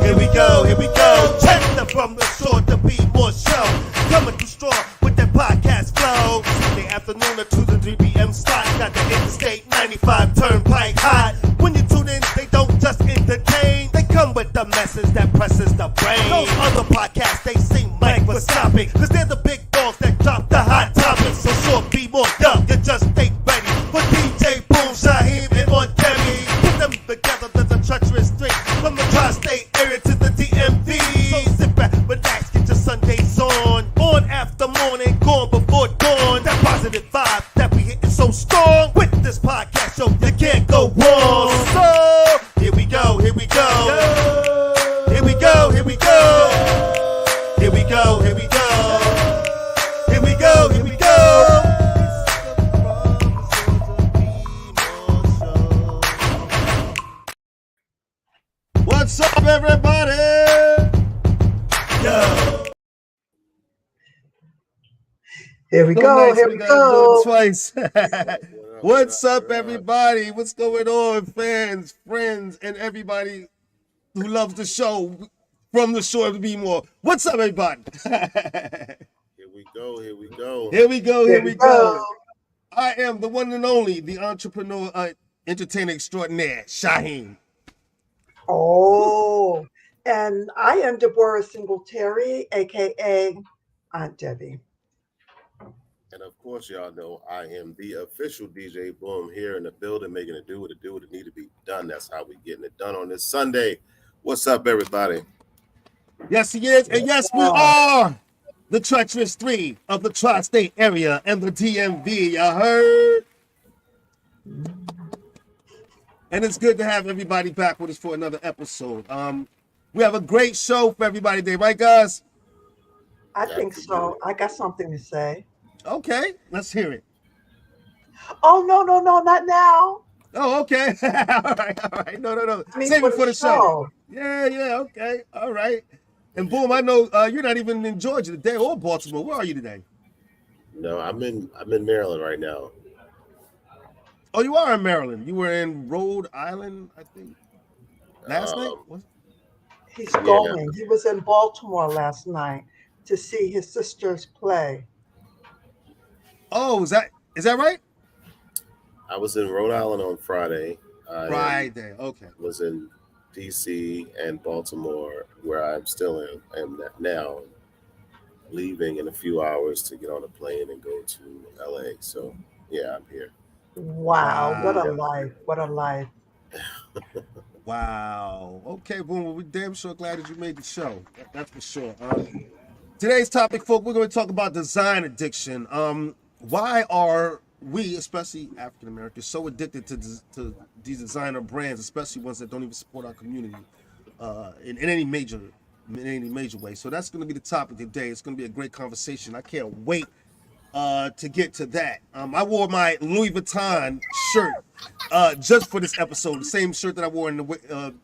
Here we go, here we go. Check the From the Shore to Be More show. Coming through strong with that podcast flow. Sunday afternoon at 2 to 3 p.m. slot. Got the Interstate 95 Turnpike hot. When you tune in, they don't just entertain. They come with the message that presses the brain. Those other podcasts, they seem microscopic. Cause they're the big dogs that drop the hot topics. So sure, be more dumb. You just stay ready for DJ Boom, Shaheem, and Montemi. Put them together, there's a treacherous string. From the tri-state area to the DMV. So sit back, relax, get your Sundays on. On after morning, gone before dawn. That positive vibe that we hitting so strong. With this podcast show, you can't go wrong. So, here we go, here we go. Here we go, here we go. Here we go, here we go. Here we go, here we go. What's up, everybody? Yo. Here we So go, nice, here we we gotta go. do it twice. What's up, everybody? What's going on, fans, friends, and everybody who loves the show From the Shore to Be More? What's up, everybody? Here we go, here we go. Here we go, Here here we we go. go. I am the one and only, the entrepreneur, entertainer extraordinaire, Shaheem. Oh, and I am Deborah Singletary, aka Aunt Debbie. And of course, y'all know I am the official DJ Boom here in the building, making it do what it need to be done. That's how we getting it done on this Sunday. What's up, everybody? Yes, he is, and yes, we are the treacherous three of the tri-state area and the DMV. You heard? And it's good to have everybody back with us for another episode. We have a great show for everybody today, right, guys? I think so. I got something to say. Okay, let's hear it. Oh, no, not now. Oh, okay. all right. No. I mean, Save it for the show. Yeah, okay. All right. And Boom, I know you're not even in Georgia today or Baltimore. Where are you today? No, I'm in Maryland right now. Oh, you are in Maryland. You were in Rhode Island, I think, last night? What? He's going. He was in Baltimore last night to see his sister's play. Oh, is that right? I was in Rhode Island on Friday. Friday, okay. Was in DC and Baltimore, where I'm still am now, leaving in a few hours to get on a plane and go to LA. So yeah, I'm here. Wow, what a life. What a life. Wow. Okay, Boom. Well, we're damn sure glad that you made the show. That's for sure. Today's topic, folks, we're going to talk about design addiction. Why are we, especially African Americans, so addicted to these designer brands, especially ones that don't even support our community in any major way? So that's going to be the topic today. It's going to be a great conversation. I can't wait to get to that. I wore my Louis Vuitton shirt just for this episode, the same shirt that I wore in the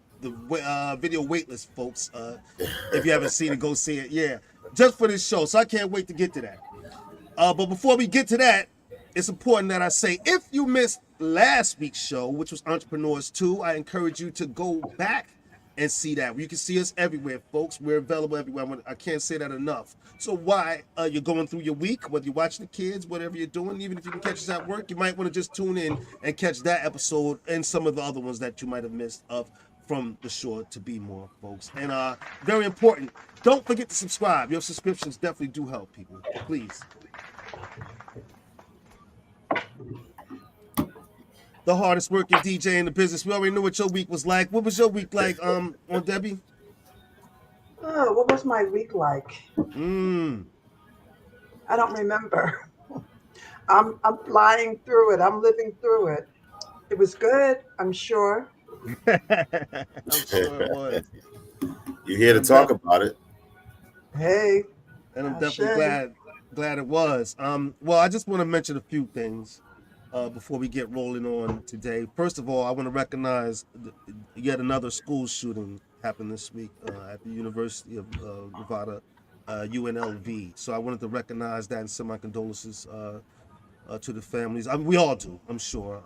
video Weightless, folks. If you haven't seen it, go see it. Yeah, just for this show. So I can't wait to get to that. But before we get to that, it's important that I say, if you missed last week's show, which was Entrepreneurs 2, I encourage you to go back and see that. You can see us everywhere, folks. We're available everywhere. I can't say that enough. So while you're going through your week, whether you're watching the kids, whatever you're doing, even if you can catch us at work, you might want to just tune in and catch that episode and some of the other ones that you might have missed of From the Shore to Be More, folks. And very important, don't forget to subscribe. Your subscriptions definitely do help, people. Please. The hardest working DJ in the business. We already knew what your week was like. What was your week like, on Debbie? Oh, what was my week like? I don't remember. I'm flying through it. I'm living through it. It was good, I'm sure. I'm sure it was. You're here to talk about it. Hey. And I'm definitely glad it was. Well, I just want to mention a few things before we get rolling on today. First of all, I want to recognize yet another school shooting happened this week at the University of Nevada, UNLV. So I wanted to recognize that and send my condolences to the families. We all do, I'm sure.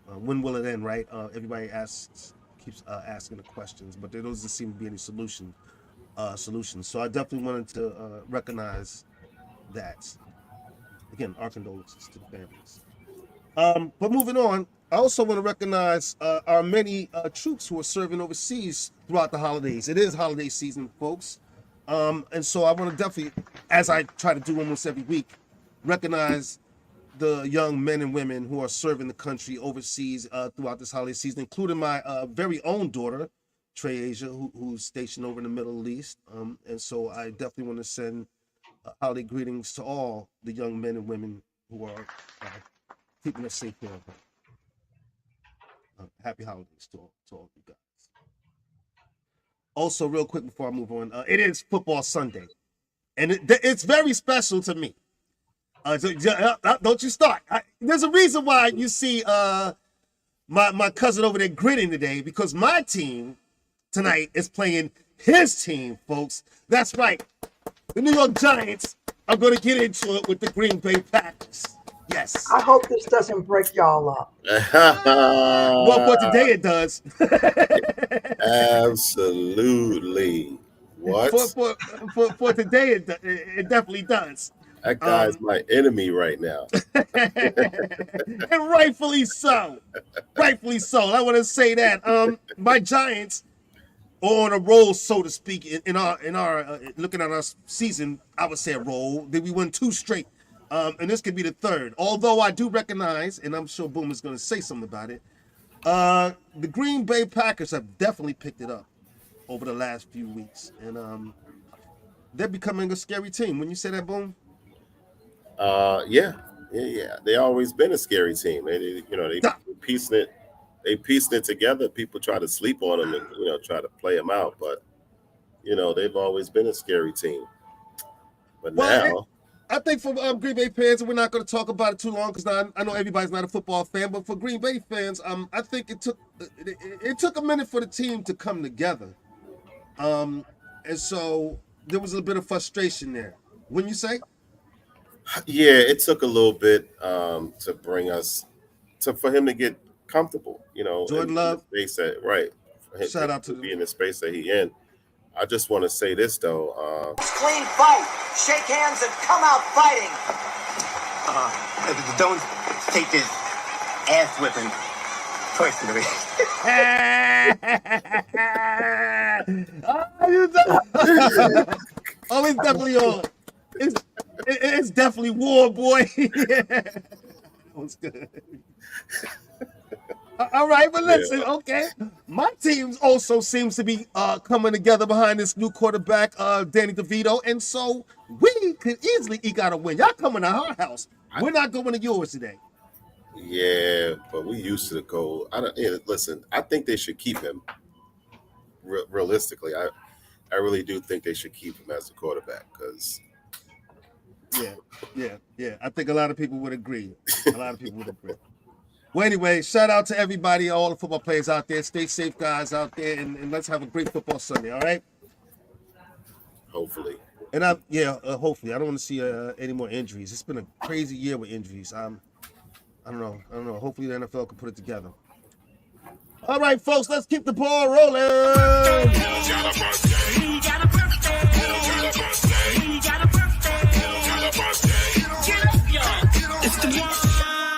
When will it end, right? Everybody asks keeps asking the questions, but there doesn't seem to be any solutions. So I definitely wanted to recognize that. Again, our condolences to the families. But moving on, I also want to recognize our many troops who are serving overseas throughout the holidays. It is holiday season, folks. And so I want to definitely, as I try to do almost every week, recognize the young men and women who are serving the country overseas throughout this holiday season, including my very own daughter, Trey Asia, who's stationed over in the Middle East. And so I definitely want to send holiday greetings to all the young men and women who are keeping us safe here. Happy holidays to all you guys. Also, real quick before I move on, it is Football Sunday, and it's very special to me. Don't you start. There's a reason why you see my cousin over there grinning today, because my team tonight is playing his team, folks. That's right. The New York Giants are going to get into it with the Green Bay Packers. Yes. I hope this doesn't break y'all up. Well, for today it does. Absolutely. What? For today it definitely does. That guy's my enemy right now. And rightfully so. Rightfully so. I want to say that my Giants are on a roll, so to speak, in our looking at our season. I would say a roll. Did we win 2 straight? And this could be the 3rd. Although I do recognize, and I'm sure Boom is going to say something about it, the Green Bay Packers have definitely picked it up over the last few weeks, and they're becoming a scary team. When you say that, Boom? Yeah. They always been a scary team. They piecing it together. People try to sleep on them and try to play them out, but they've always been a scary team. But now. I think for Green Bay fans, and we're not going to talk about it too long because I know everybody's not a football fan, but for Green Bay fans, I think it took a minute for the team to come together, and so there was a bit of frustration there. Wouldn't you say? Yeah, it took a little bit to bring us for him to get comfortable. Jordan Love, they said right. Shout out to be in the space that he in. I just want to say this though. Clean fight. Shake hands and come out fighting. Don't take this ass whipping personally. Oh, it's definitely on. It's definitely war, boy. Yeah. That was good. All right, but listen, okay. My team also seems to be coming together behind this new quarterback, Danny DeVito, and so we could easily eke out a win. Y'all coming to our house. We're not going to yours today. Yeah, but we used to the goal. Listen, I think they should keep him. Realistically, I really do think they should keep him as the quarterback because. Yeah. I think a lot of people would agree. Well, anyway, shout out to everybody, all the football players out there. Stay safe, guys, out there, and let's have a great football Sunday, all right? Hopefully. And hopefully. I don't want to see any more injuries. It's been a crazy year with injuries. I don't know. Hopefully the NFL can put it together. All right, folks, let's keep the ball rolling.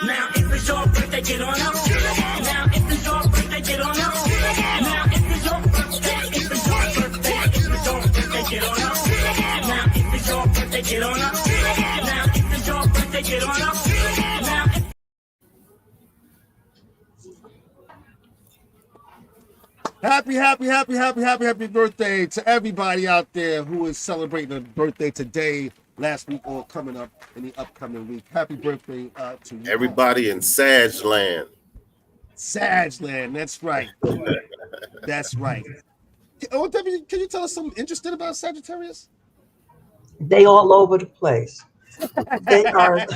Now if it's your birthday, get on up. Now if it's your birthday, get on up. Now if it's your birthday, if it's your birthday, if it's your birthday, get on up. Now if it's your birthday, get on up. Now if it's your birthday, get on up. Now Happy birthday to everybody out there who is celebrating a birthday today, last week, or coming up in the upcoming week. Happy birthday to you. Everybody in Sagland. Sagland, that's right. That's right. Oh, Debbie, can you tell us something interesting about Sagittarius? They all over the place. They are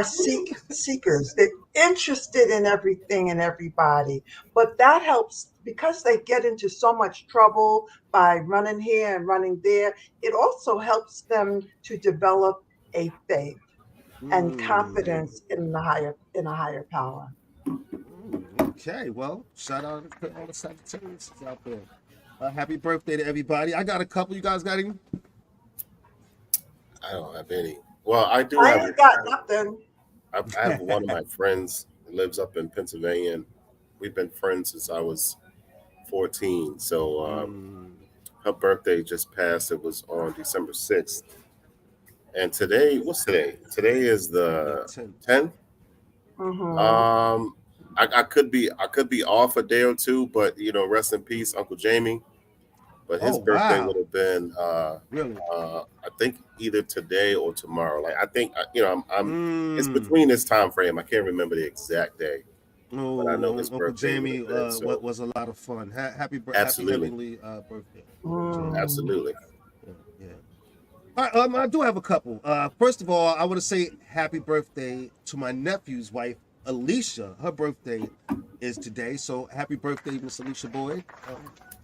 seekers. They're interested in everything and everybody. But that helps because they get into so much trouble by running here and running there. It also helps them to develop a faith and confidence in a higher power. Okay, well, shout out to all the Sagittarius out there. Happy birthday to everybody. I got a couple. You guys got any? I don't have any. Well, I do I have. ain't got nothing. I have one of my friends who lives up in Pennsylvania, and we've been friends since I was 14. So her birthday just passed. It was on December 6th. And today, what's today? Today is the 10th. Mhm. I could be off a day or two, but rest in peace, Uncle Jamie. But his Oh, birthday wow. would have been Really? I think either today or tomorrow. Like I think I'm it's Mm. between this time frame. I can't remember the exact day. Oh, I know his Uncle birthday Jamie, would have been, so- what was a lot of fun. Happy Absolutely. heavenly birthday. Mm. Absolutely. Yeah. All right, I do have a couple. First of all, I want to say happy birthday to my nephew's wife, Alicia. Her birthday is today, so happy birthday, Miss Alicia Boyd.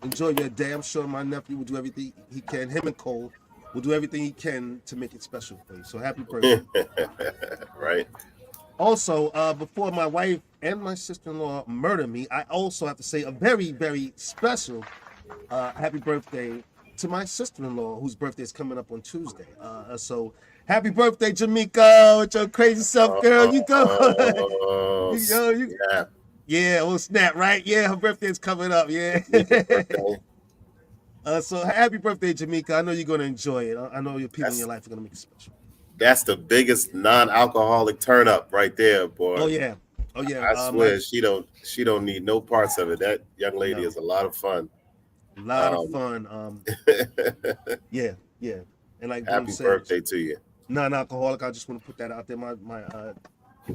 Enjoy your day. I'm sure my nephew will do everything he can. Him and Cole will do everything he can to make it special for you. So happy birthday. Right. Also, before my wife and my sister-in-law murder me, I also have to say a very, very special happy birthday to my sister-in-law, whose birthday is coming up on Tuesday. So happy birthday, Jamaica, with your crazy self, girl. You go. Oh, Yo, you- yeah. Yeah, oh snap, right? Yeah, her birthday is coming up. Yeah. Birthday. So happy birthday, Jamaica. I know you're going to enjoy it. I know your people in your life are going to make it special. That's the biggest non-alcoholic turn up right there, boy. Oh yeah. Oh yeah. I swear she don't need no parts of it. That young lady No. is a lot of fun. A lot of fun. Yeah. And like Happy Boone said, birthday to you. non-alcoholic. I just want to put that out there.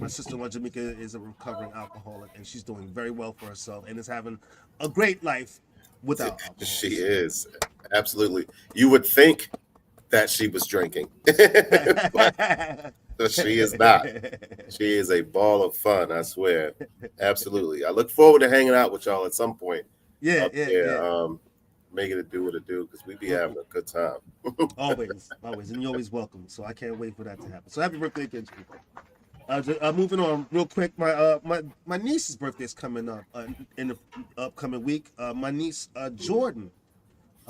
My sister-in-law Jamaica is a recovering alcoholic, and she's doing very well for herself and is having a great life without alcohol. She is. Absolutely. You would think that she was drinking. But she is not. She is a ball of fun, I swear. Absolutely. I look forward to hanging out with y'all at some point. Yeah, up yeah, there, yeah. Making it do what it do, because we be having a good time. Always, and you're always welcome. So I can't wait for that to happen. So happy birthday again, people. Moving on real quick, my niece's birthday is coming up in the upcoming week. My niece Jordan,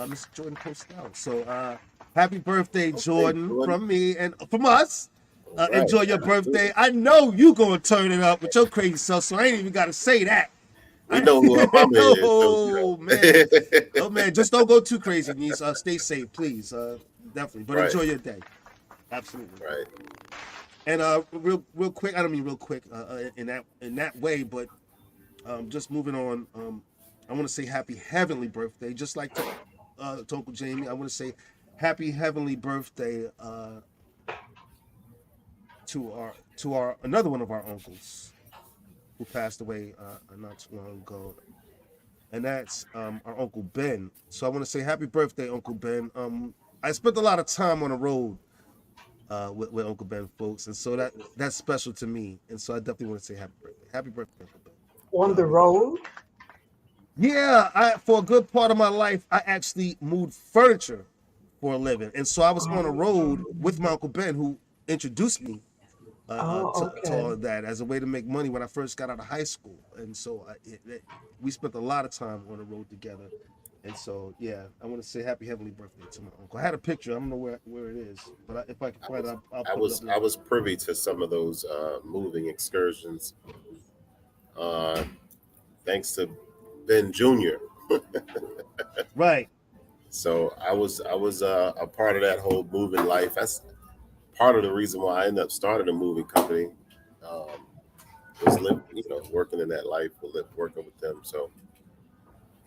Miss Jordan Postel. So happy birthday, Jordan, Jordan. from me and from us. Right. Enjoy your birthday. I know you gonna turn it up with your crazy self, so I ain't even gotta say that. We know who her mama is. Oh man, oh man, just don't go too crazy, niece. Stay safe, please. Definitely, but Right. enjoy your day. Absolutely. Right. And real quick, I don't mean real quick in that way, but just moving on. I want to say happy heavenly birthday, just like to Uncle Jamie. I want to say happy heavenly birthday to our another one of our uncles who passed away not too long ago, and that's our Uncle Ben. So I want to say happy birthday, Uncle Ben. I spent a lot of time on the road with Uncle Ben, folks, and so that's special to me, and so I definitely want to say happy birthday. Happy birthday, Uncle Ben. On the road. Yeah, for a good part of my life, I actually moved furniture for a living, and so I was on the road with my Uncle Ben, who introduced me to all of that as a way to make money when I first got out of high school, and so we spent a lot of time on the road together, and so yeah, I want to say happy heavenly birthday to my uncle. I had a picture. I don't know where it is, but if I can find it, I'll put it up. I was privy to some of those moving excursions, thanks to Ben Jr. Right. So I was a part of that whole moving life. That's part of the reason why I ended up starting a moving company. Was working in that life, working with them. So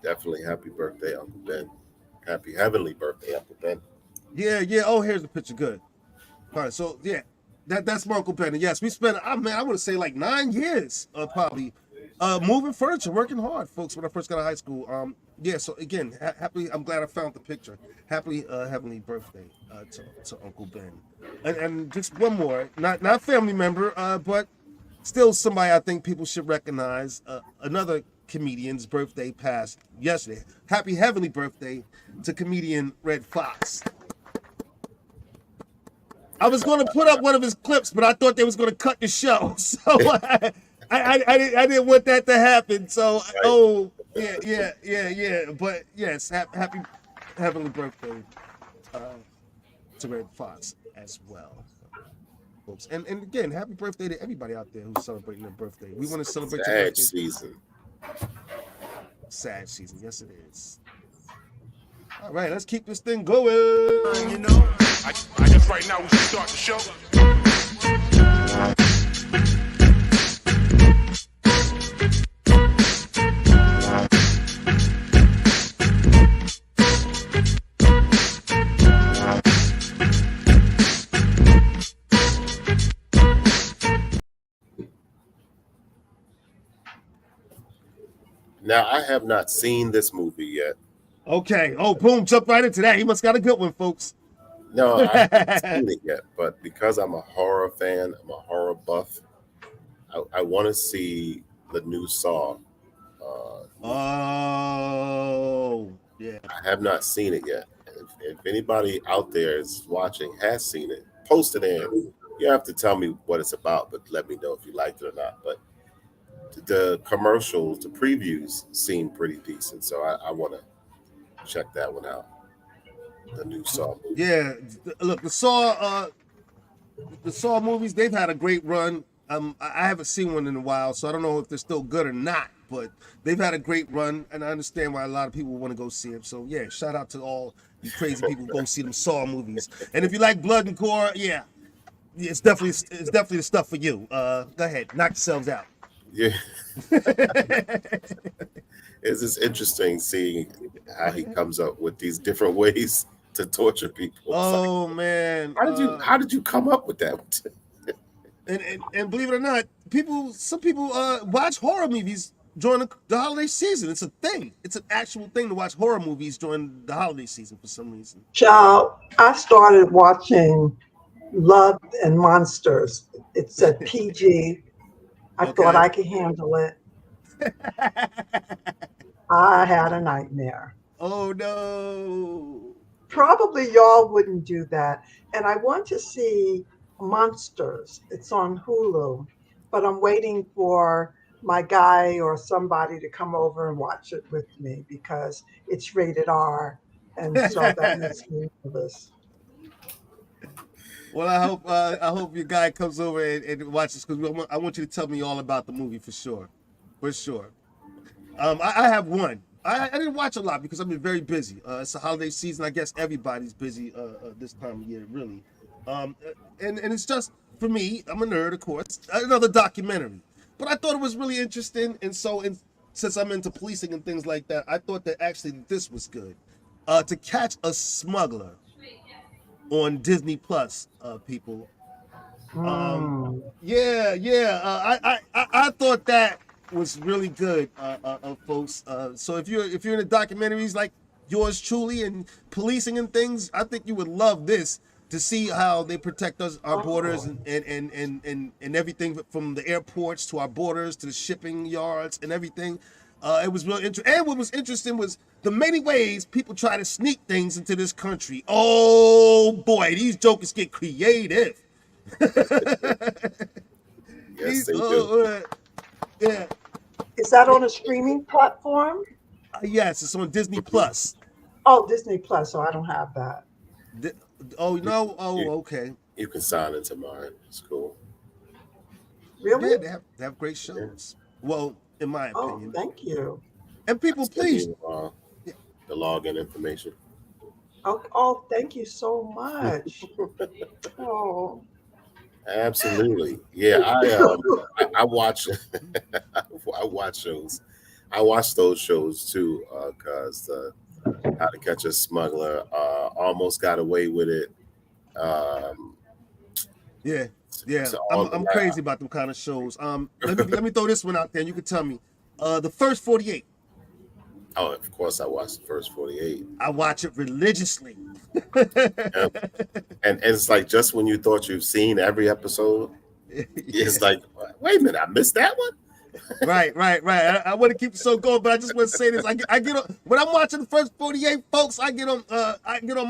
definitely happy birthday, Uncle Ben. Happy heavenly birthday, Uncle Ben. Yeah. Oh, here's the picture. Good. All right. So yeah, that's my Uncle Ben. And yes, we spent I want to say like 9 years probably moving furniture, working hard, folks, when I first got out of high school. Yeah, so again, happily, I'm glad I found the picture. Happily heavenly birthday to Uncle Ben. And just one more, not family member, but still somebody I think people should recognize. Another comedian's birthday passed yesterday. Happy heavenly birthday to comedian Red Fox. I was going to put up one of his clips, but I thought they was going to cut the show. So I didn't want that to happen. So yeah. But yes, happy heavenly birthday to Red Fox as well, folks. And again, happy birthday to everybody out there who's celebrating their birthday. We want to celebrate your Sad birthday. season. Sad season, yes it is. All right, let's keep this thing going. You know, I guess right now we should start the show. Now, I have not seen this movie yet. Okay. Oh, boom! Jump right into that. He must got a good one, folks. No, I haven't seen it yet, but because I'm a horror fan, I'm a horror buff, I want to see the new Saw. Oh, yeah. I have not seen it yet. If anybody out there is watching has seen it, post it in. You have to tell me what it's about, but let me know if you liked it or not. But the commercials, the previews seem pretty decent, so I want to check that one out. The new Saw movie. Yeah, look, the Saw movies, they've had a great run. I haven't seen one in a while, so I don't know if they're still good or not, but they've had a great run, and I understand why a lot of people want to go see them. So yeah, shout out to all you crazy people who go see them Saw movies. And if you like blood and gore, yeah, it's definitely the stuff for you. Go ahead, knock yourselves out. Yeah. It's just interesting seeing how he comes up with these different ways to torture people. Oh man, How did you come up with that? and believe it or not, some people watch horror movies during the holiday season. It's a thing. It's an actual thing to watch horror movies during the holiday season for some reason. Child, I started watching Love and Monsters. It said PG. I thought I could handle it. I had a nightmare. Oh no. Probably y'all wouldn't do that. And I want to see Monsters. It's on Hulu, but I'm waiting for my guy or somebody to come over and watch it with me because it's rated R. And so that makes me nervous. Well, I hope your guy comes over and watches because I want you to tell me all about the movie for sure. I have one. I didn't watch a lot because I've been very busy. It's a holiday season. I guess everybody's busy this time of year, really. And it's just for me. I'm a nerd, of course. Another documentary, but I thought it was really interesting. And so, since I'm into policing and things like that, I thought that actually this was good. To Catch a Smuggler on Disney Plus, people. I thought that was really good, folks. So if you're into documentaries like yours truly and policing and things, I think you would love this to see how they protect our borders and everything from the airports to our borders to the shipping yards and everything. It was real interesting. And what was interesting was the many ways people try to sneak things into this country. Oh boy, these jokers get creative. Yes, they do. Yeah. Is that on a streaming platform? Yes, it's on Disney Plus. Oh, Disney Plus. So I don't have that. Okay. You can sign into mine. It's cool. Really? Yeah, they have great shows. Well, in my opinion. Oh, thank you. And people, please. The login information. Oh, thank you so much. Oh. Absolutely. Yeah, I watch I watch shows. I watch those shows too, because How to Catch a Smuggler, Almost Got Away with It. I'm crazy about them kind of shows. Let me throw this one out there and you can tell me. The First 48. Oh, of course I watched the First 48. I watch it religiously. And it's like just when you thought you've seen every episode, it's like, wait a minute, I missed that one. Right. I want to keep the show going, but I just want to say this. I get on when I'm watching the first 48, folks. I get on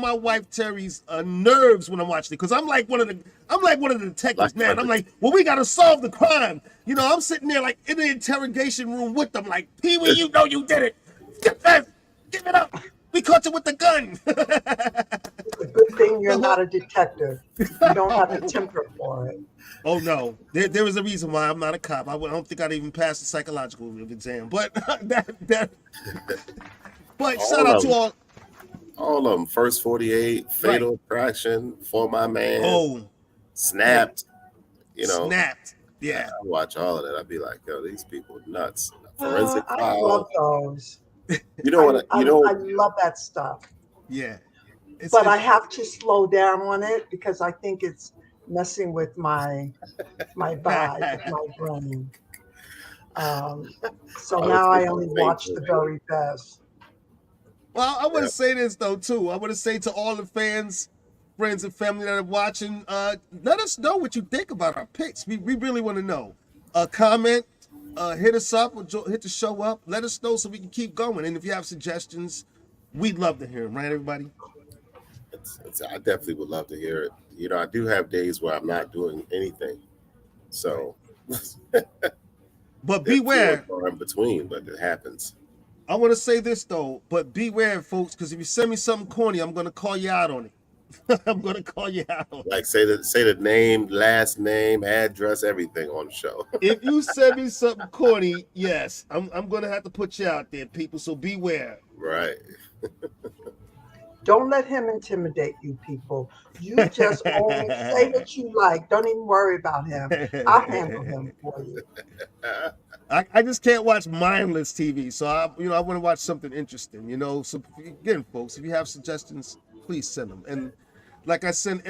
my wife Terry's nerves when I'm watching it because I'm like one of the detectives, man. I'm like, well, we gotta solve the crime. You know, I'm sitting there like in the interrogation room with them, like, Pee Wee, you know you did it. Give it up. We caught you with the gun. It's a good thing you're not a detective. You don't have the temper for it. Oh no, there is a reason why I'm not a cop. I don't think I'd even pass the psychological exam. But but shout out to all of them. First 48, Fatal Attraction, For My Man. Oh, Snapped. You know, Snapped. Yeah. I watch all of that. I'd be like, yo, these people are nuts. Forensic I File. love those. You know what? I love that stuff. Yeah. But I have to slow down on it because I think it's messing with my vibe, with my brain. So now I only watch the very best. Well, I want to say this though too. I want to say to all the fans, friends, and family that are watching, let us know what you think about our picks. We really want to know. Comment, hit us up, or hit the show up. Let us know so we can keep going. And if you have suggestions, we'd love to hear them. Right, everybody? I definitely would love to hear it. You know, I do have days where I'm not doing anything, so. But beware. In between, but it happens. I want to say this though, but beware, folks, because if you send me something corny, I'm going to call you out on it. I'm going to call you out on it. Like say the name, last name, address, everything on the show. If you send me something corny, yes, I'm going to have to put you out there, people. So beware. Right. Don't let him intimidate you, people. You just only say what you like. Don't even worry about him. I'll handle him for you. I just can't watch mindless TV, so I want to watch something interesting. You know, so again, folks, if you have suggestions, please send them. And like I say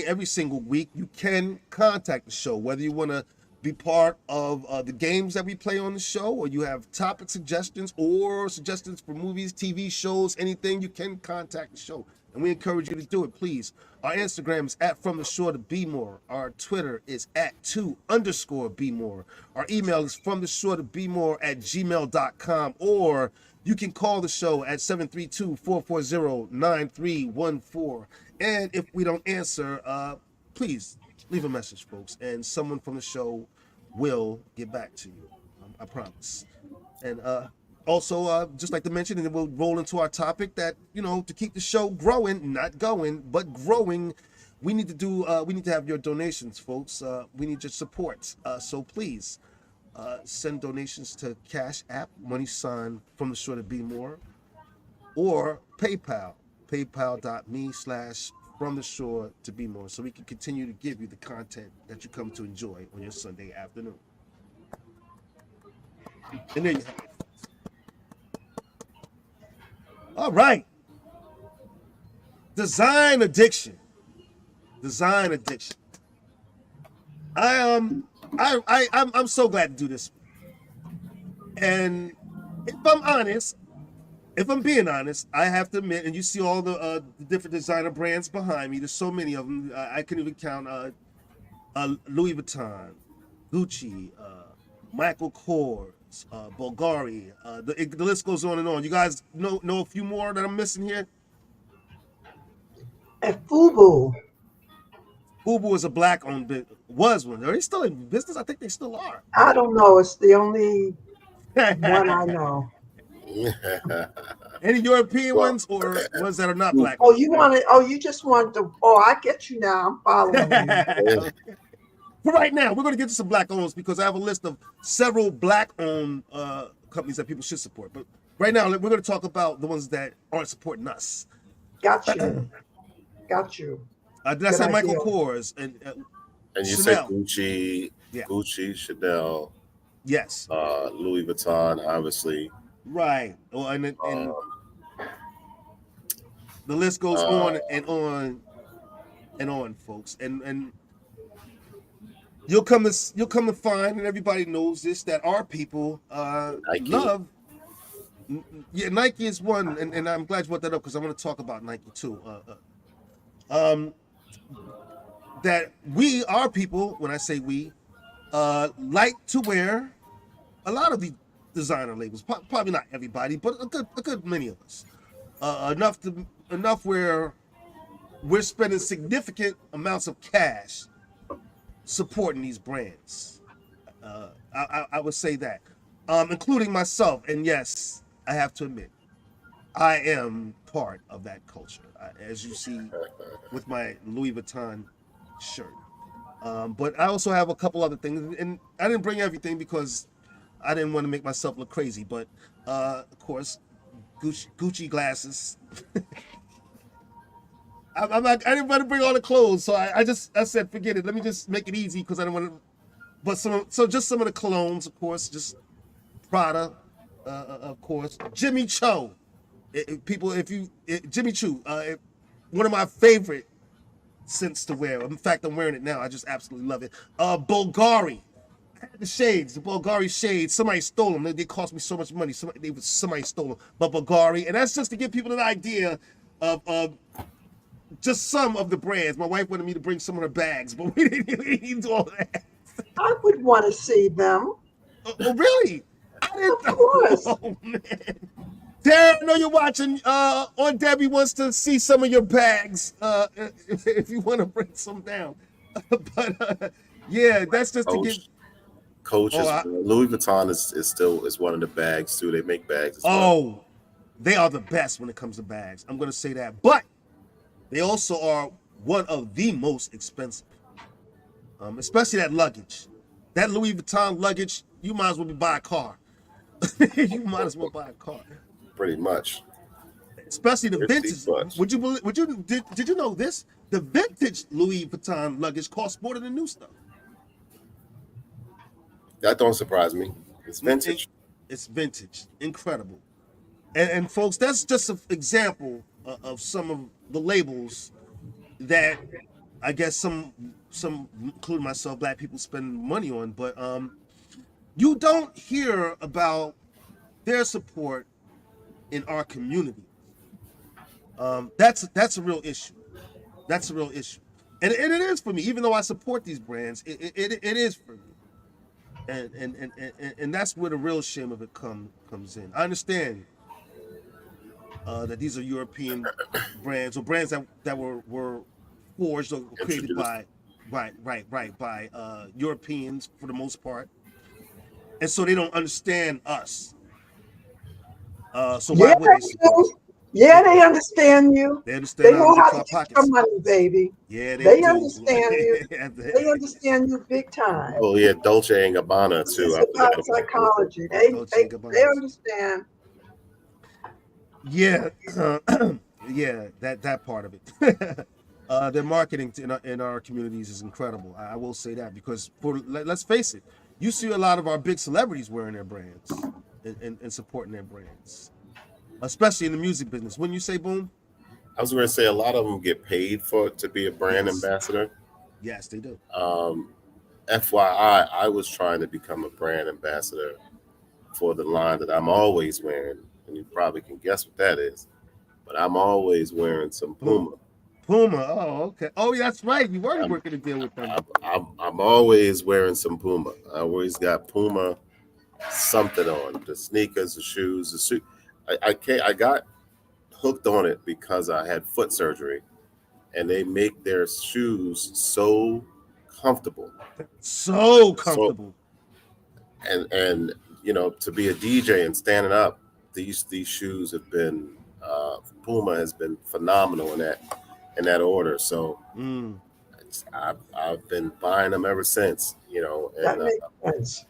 every single week, you can contact the show whether you want to be part of the games that we play on the show, or you have topic suggestions or suggestions for movies, TV shows, anything. You can contact the show, and we encourage you to do it, please. Our Instagram is at From the Shore to Be More. Our Twitter is at 2_Be More. Our email is From the Shore to Be More at gmail.com, or you can call the show at 732-440-9314. And if we don't answer, please leave a message, folks, and someone from the show will get back to you. I promise. And also, just like to mention, and then we'll roll into our topic that, you know, to keep the show growing, not going, but growing, we need to have your donations, folks. We need your support. So please send donations to Cash App, money sign From the Shore to Be More, or PayPal, paypal.me/From the Shore to Be More, so we can continue to give you the content that you come to enjoy on your Sunday afternoon. And there you have it. All right. Design addiction. I'm so glad to do this. And if I'm being honest, I have to admit, and you see all the different designer brands behind me. There's so many of them. I can even count Louis Vuitton, Gucci, Michael Kors, Bulgari. The list goes on and on. You guys know a few more that I'm missing here? And FUBU. FUBU is a black-owned was one. Are they still in business? I think they still are. I don't know. It's the only one I know. Any European ones or ones that are not black? Oh, you want it? Oh, you just want the? Oh, I get you now. I'm following you. For right now, we're going to get to some black owns because I have a list of several black-owned companies that people should support. But right now, we're going to talk about the ones that aren't supporting us. Got you. Did I say Michael Kors and you Chanel? said Gucci, Yeah. Gucci, Chanel, Yes. Louis Vuitton, obviously. Right. Well, and the list goes on and on and on, folks. And you'll come to find, and everybody knows this, that our people love. Yeah, Nike is one, and I'm glad you brought that up because I want to talk about Nike too. That our people, when I say we, like to wear a lot of the designer labels, probably not everybody, but a good many of us, enough where we're spending significant amounts of cash supporting these brands. I would say that, including myself. And yes, I have to admit, I am part of that culture, as you see with my Louis Vuitton shirt. But I also have a couple other things, and I didn't bring everything because I didn't want to make myself look crazy. But of course, Gucci glasses. I didn't want to bring all the clothes, so I said forget it. Let me just make it easy because I don't want to. But just some of the colognes, of course, just Prada, of course. Jimmy Choo, Jimmy Choo, one of my favorite scents to wear. In fact, I'm wearing it now. I just absolutely love it. Bulgari. I had the shades, the Bulgari shades. Somebody stole them. They cost me so much money. Somebody stole them. But Bulgari, and that's just to give people an idea of just some of the brands. My wife wanted me to bring some of her bags, but we didn't do all that. I would want to see them. Oh, really? Of course. Oh, man. Darren, I know you're watching. On Debbie wants to see some of your bags. If you want to bring some down. But yeah, that's just to give. Coach, Louis Vuitton is one of the bags too. They make bags as well. Oh, they are the best when it comes to bags. I'm gonna say that, but they also are one of the most expensive. Especially that luggage, that Louis Vuitton luggage. You might as well buy a car. You might as well buy a car. Pretty much. Especially the vintage. Did you know this? The vintage Louis Vuitton luggage costs more than the new stuff. That don't surprise me. It's vintage. It's vintage. Incredible. And folks, that's just an example of some of the labels that I guess some including myself, black people spend money on, but you don't hear about their support in our community. That's a real issue. That's a real issue. And it is for me, even though I support these brands, it is for me. And that's where the real shame of it comes in. I understand that these are European brands or brands that were forged or created by Europeans for the most part, and so they don't understand us. So why would they support? Yeah, they understand you. They understand. They know how to get your money, baby. Yeah, they understand you. They understand you big time. Oh yeah, Dolce and Gabbana too. It's about psychology. They understand. Yeah, yeah, that part of it. Their marketing in our communities is incredible. I will say that because let's face it, you see a lot of our big celebrities wearing their brands and supporting their brands, especially in the music business. Wouldn't you say, Boom? I was going to say a lot of them get paid to be a brand ambassador. Yes, they do. FYI, I was trying to become a brand ambassador for the line that I'm always wearing, and you probably can guess what that is. But I'm always wearing some Puma. Puma. Oh, okay. Oh, that's right. You were working a deal with them. I'm always wearing some Puma. I always got Puma something on, the sneakers, the shoes, the suit. I got hooked on it because I had foot surgery, and they make their shoes so comfortable. So comfortable. And you know, to be a DJ and standing up, these shoes have been Puma has been phenomenal in that order. So I've been buying them ever since. You know, and, that makes sense.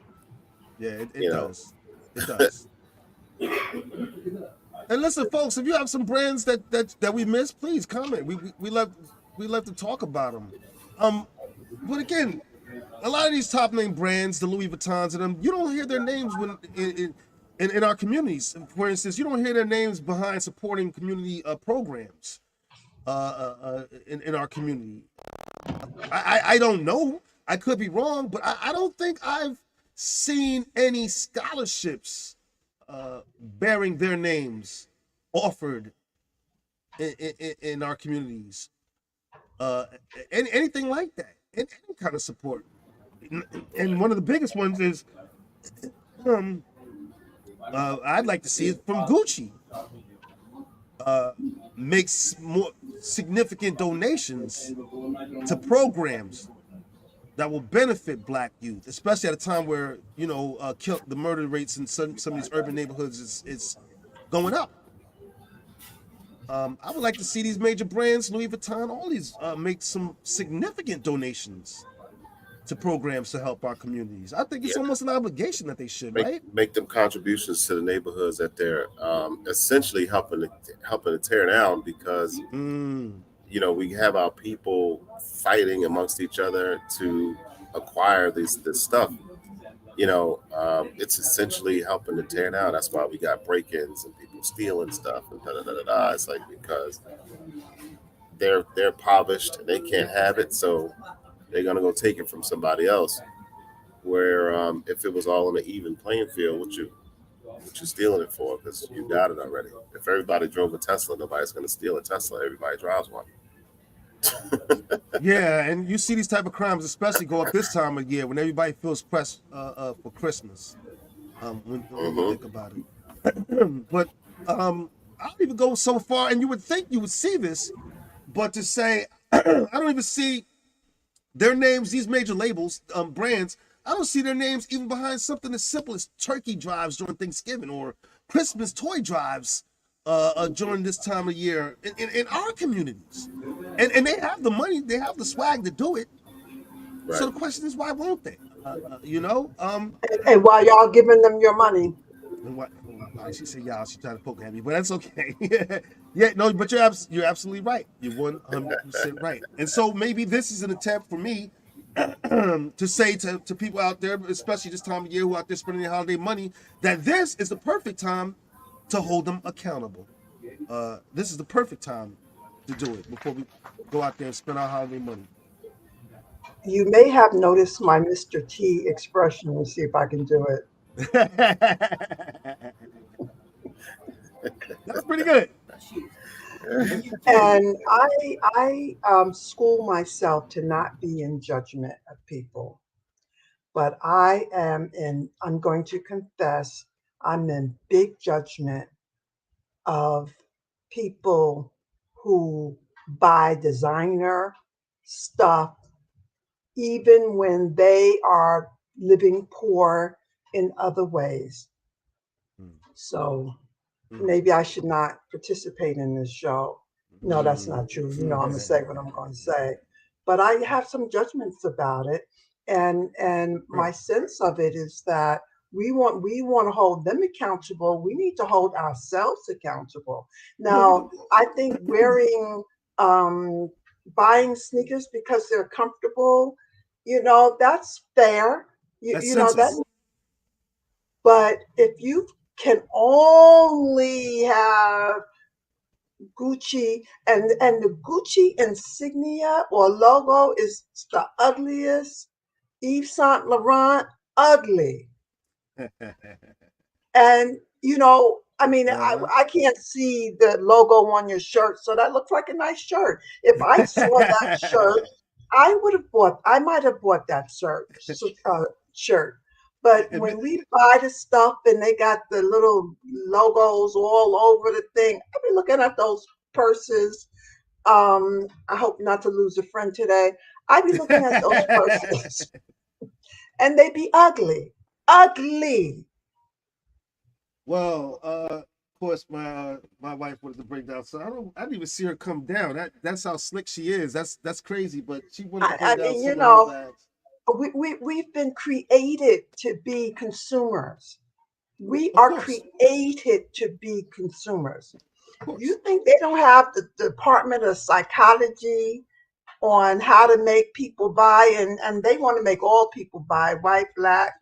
Yeah, it does. It does. And listen, folks, if you have some brands that we missed, please comment. We love to talk about them. But again, a lot of these top name brands, the Louis Vuittons and them, you don't hear their names when in our communities. For instance, you don't hear their names behind supporting community programs in our community. I don't know. I could be wrong, but I don't think I've seen any scholarships bearing their names offered in our communities. Anything like that, any kind of support. And one of the biggest ones is I'd like to see it from Gucci. Makes more significant donations to programs that will benefit Black youth, especially at a time where the murder rates in some of these urban neighborhoods is going up. I would like to see these major brands, Louis Vuitton, all these, make some significant donations to programs to help our communities. I think it's Yeah. almost an obligation that they should, Make right? make them contributions to the neighborhoods that they're essentially helping to tear down, because Mm, we have our people fighting amongst each other to acquire this stuff. It's essentially helping to tear down. That's why we got break-ins and people stealing stuff and da da da da da. It's like because they're impoverished and they can't have it, so they're gonna go take it from somebody else. Where if it was all on an even playing field, what you stealing it for? Because you got it already. If everybody drove a Tesla, nobody's gonna steal a Tesla. Everybody drives one. yeah, and you see these type of crimes especially go up this time of year when everybody feels pressed for Christmas. When you Hmm. think about it, but I don't even go so far, and you would think you would see this, but to say I don't even see their names, these major labels, brands. I don't see their names even behind something as simple as turkey drives during Thanksgiving or Christmas toy drives during this time of year in our communities. And they have the money, they have the swag to do it. So Right. the question is, why won't they? You know? And while y'all giving them your money, And what? She said, "Y'all." She tried to poke at me, but that's okay. Yeah, no, but you're absolutely right. You're 100% right. And so maybe this is an attempt for me to say to people out there, especially this time of year, who are out there spending their holiday money, that this is the perfect time to hold them accountable. This is the perfect time to do it before we go out there and spend our holiday money. you may have noticed my Mr. T expression. Let's see if I can do it. That's pretty good. And I school myself to not be in judgment of people, but I'm going to confess, I'm in big judgment of people who buy designer stuff, even when they are living poor in other ways. So maybe I should not participate in this show. No, that's not true. You know, I'm gonna say what I'm going to say, but I have some judgments about it, and my sense of it is that we want to hold them accountable. We need to hold ourselves accountable. Now, I think um, buying sneakers because they're comfortable, that's fair. That's You know that, sensible. but if you can only have Gucci and the Gucci insignia or logo is the ugliest. Yves Saint Laurent, ugly. And I mean, Uh-huh. I can't see the logo on your shirt, so that looks like a nice shirt. If I saw that shirt, I might have bought that shirt. But when we buy the stuff and they got the little logos all over the thing, I've been looking at those purses. I hope not to lose a friend today. I be looking at those purses and they be ugly, ugly. Well, of course, my wife wanted to break down, so I didn't even see her come down. That's how slick she is. That's crazy. But she wanted to I bring down mean, some of her bags. we've been created to be consumers. We Of are course, created to be consumers. of course. You think they don't have the Department of Psychology on how to make people buy, and they want to make all people buy, white, black,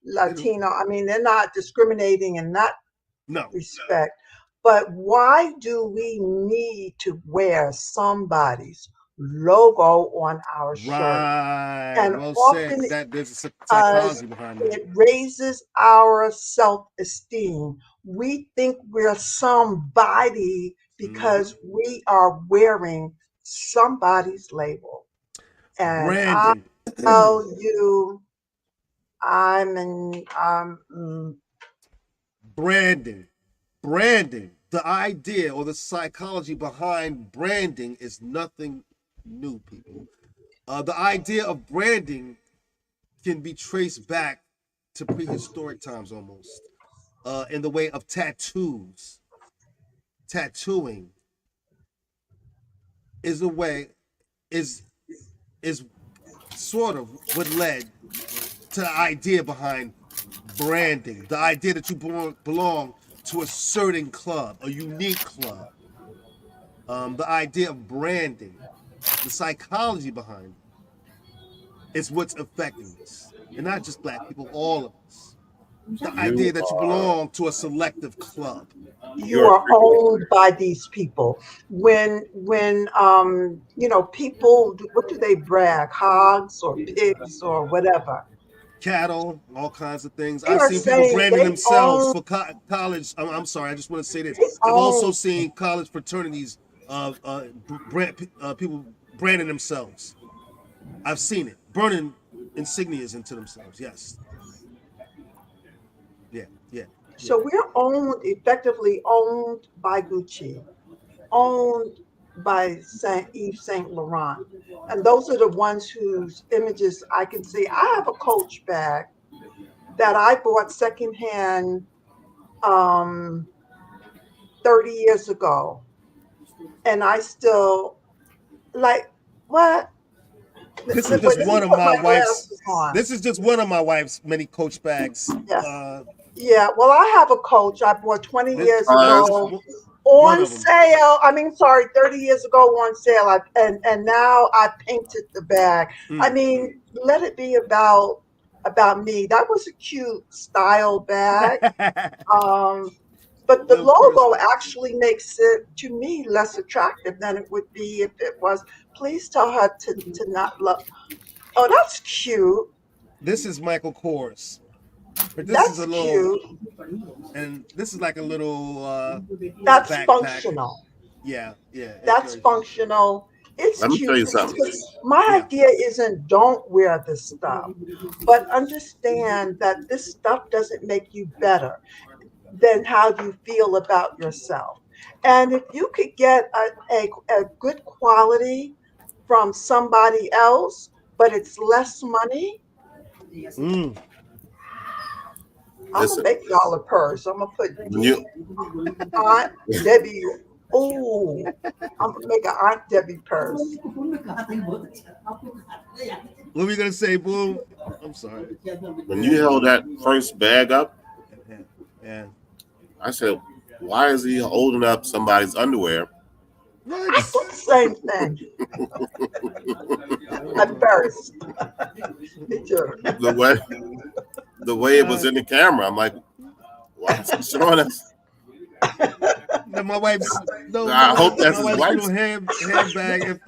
They do. Latino. I mean, they're not discriminating in that No. respect. But why do we need to wear somebody's logo on our shirt? Right. And Well said. often That there's a because psychology behind that. it raises our self-esteem. We think we're somebody Hmm. because we are wearing somebody's label. And I Brandon. tell you, I'm in. Branding. Branding. The idea or the psychology behind branding is nothing new, people. The idea of branding can be traced back to prehistoric times almost, in the way of tattoos. Tattooing is a way, is sort of what led to the idea behind branding, the idea that you belong to a certain club, a unique club. The idea of branding, the psychology behind it, is what's affecting us. And not just black people, all of us. The idea that you belong to a selective club. You are owned by these people. When people, what do they brag? Hogs or pigs or whatever. Cattle, all kinds of things. They I've are seen people saying branding they themselves own- for college. I'm sorry, I just want to say this. They I've also own- seen college fraternities of people branding themselves. I've seen it, burning insignias into themselves. Yes. Yeah. So we're effectively owned by Gucci, owned by Yves Saint Laurent, and those are the ones whose images I can see. I have a Coach bag that I bought secondhand 30 years ago, and I still like what. This is But just let one me of put my my wife's. glasses on. This is just one of my wife's many Coach bags. Yeah. Yeah, well, I have a Coach I bought 20 This- years Uh, ago one on of 'em. sale. 30 years ago on sale. And now I painted the bag. I mean, let it be about me. That was a cute style bag. But the Little logo actually makes it, to me, less attractive than it would be if it was. Please tell her to not look. Oh, that's cute. This is Michael Kors. But this That's is a little, cute. and this is like a little That's backpack. functional. Yeah. It's That's very- functional. It's Let me cute. tell you something. My Yeah. idea isn't don't wear this stuff, but understand that this stuff doesn't make you better than how you feel about yourself. And if you could get a good quality from somebody else, but it's less money, Mm. I'm Listen. gonna make y'all a purse. I'm gonna put When you Aunt Debbie. Oh, I'm gonna make an Aunt Debbie purse. What were you gonna say, Boom? I'm sorry. when you held that first bag up, Yeah. I said, "Why is he holding up somebody's underwear?" What? Same thing. At first. Me too. The way it was in the camera, I'm like, "Why is he showing us?" No, my wife's. No, I hope that's my his wife's wife's. little handbag.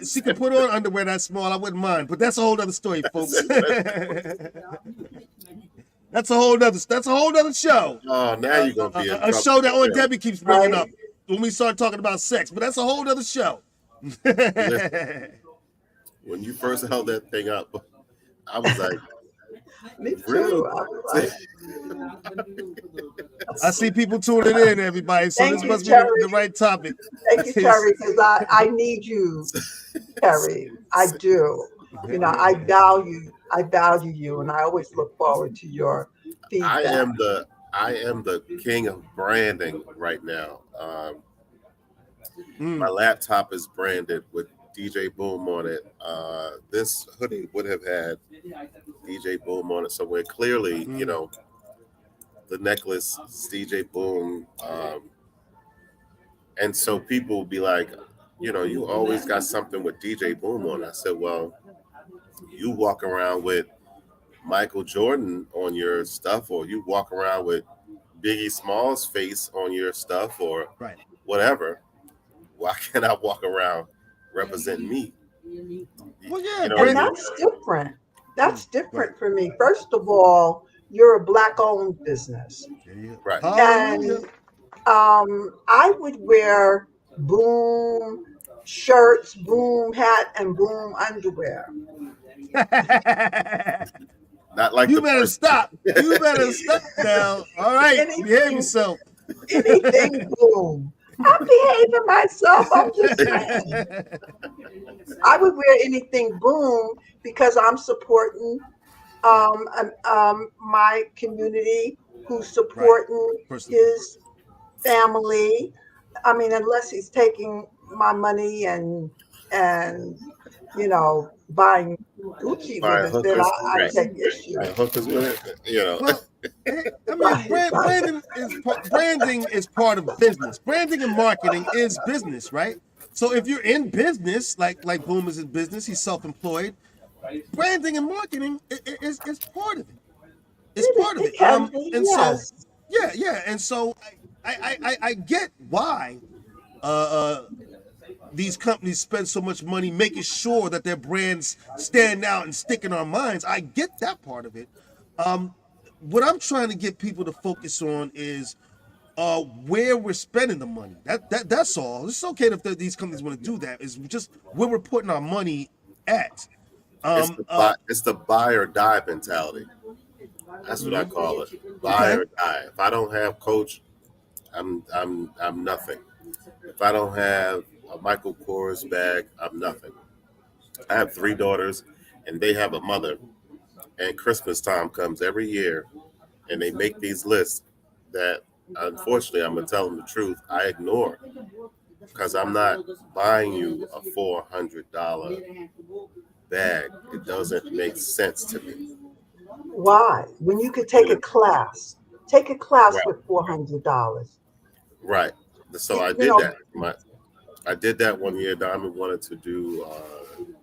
If she could put on underwear that small, I wouldn't mind. But that's a whole other story, folks. That's a whole other show. Oh, now you're gonna be in A trouble. show that Aunt Debbie keeps bringing Right. up when we start talking about sex. But that's a whole other show. When you first held that thing up, I was like, Me too. Really? I was like, I see people tuning in, everybody. So Thank this you, must be Terry. the right topic. thank you, Terry, because I need you, Terry. I do. I value you, and I always look forward to your feedback. I am the king of branding right now. My laptop is branded with DJ Boom on it. This hoodie would have had DJ Boom on it somewhere. Clearly, the necklace is DJ Boom. And so people will be like, you always got something with DJ Boom on it. I said, well, you walk around with Michael Jordan on your stuff, or you walk around with Biggie Smalls' face on your stuff, or Right. whatever. Why can't I walk around representing me? Well, yeah, And that's different. That's different for me. First of all, you're a black-owned business. Right. Hallelujah. And I would wear Boom shirts, Boom hat, and Boom underwear. Not like You the better person. stop. You better stop now. All right, Anything- behave yourself. Anything boom. I'm behaving myself. I'm just saying. I would wear anything boom because I'm supporting my community who's supporting First of all. his family. I mean, unless he's taking my money and buying Gucci with Buying it, then hookers, I right? take issue. Buying hookers with it, you know. Well, I mean, Right, right. branding is part of business. Branding and marketing is business, right? So if you're in business, like Boom is in business, he's self-employed. Branding and marketing is part of it. It's part of It it. can be, And so yes. yeah, and so I get why these companies spend so much money making sure that their brands stand out and stick in our minds. I get that part of it. What I'm trying to get people to focus on is where we're spending the money. That's all. It's okay if these companies want to do that. It's just where we're putting our money at. It's the buy or die mentality. That's what I call it. Buy Okay. or die. If I don't have Coach, I'm nothing. If I don't have a Michael Kors bag, I'm nothing. I have 3 daughters, and they have a mother. And Christmas time comes every year, and they make these lists that, unfortunately, I'm gonna tell them the truth, I ignore because I'm not buying you a $400 bag. It doesn't make sense to me. Why? When you could take a class Right. with $400. Right. So I You did know, that. I did that one year. Diamond wanted to do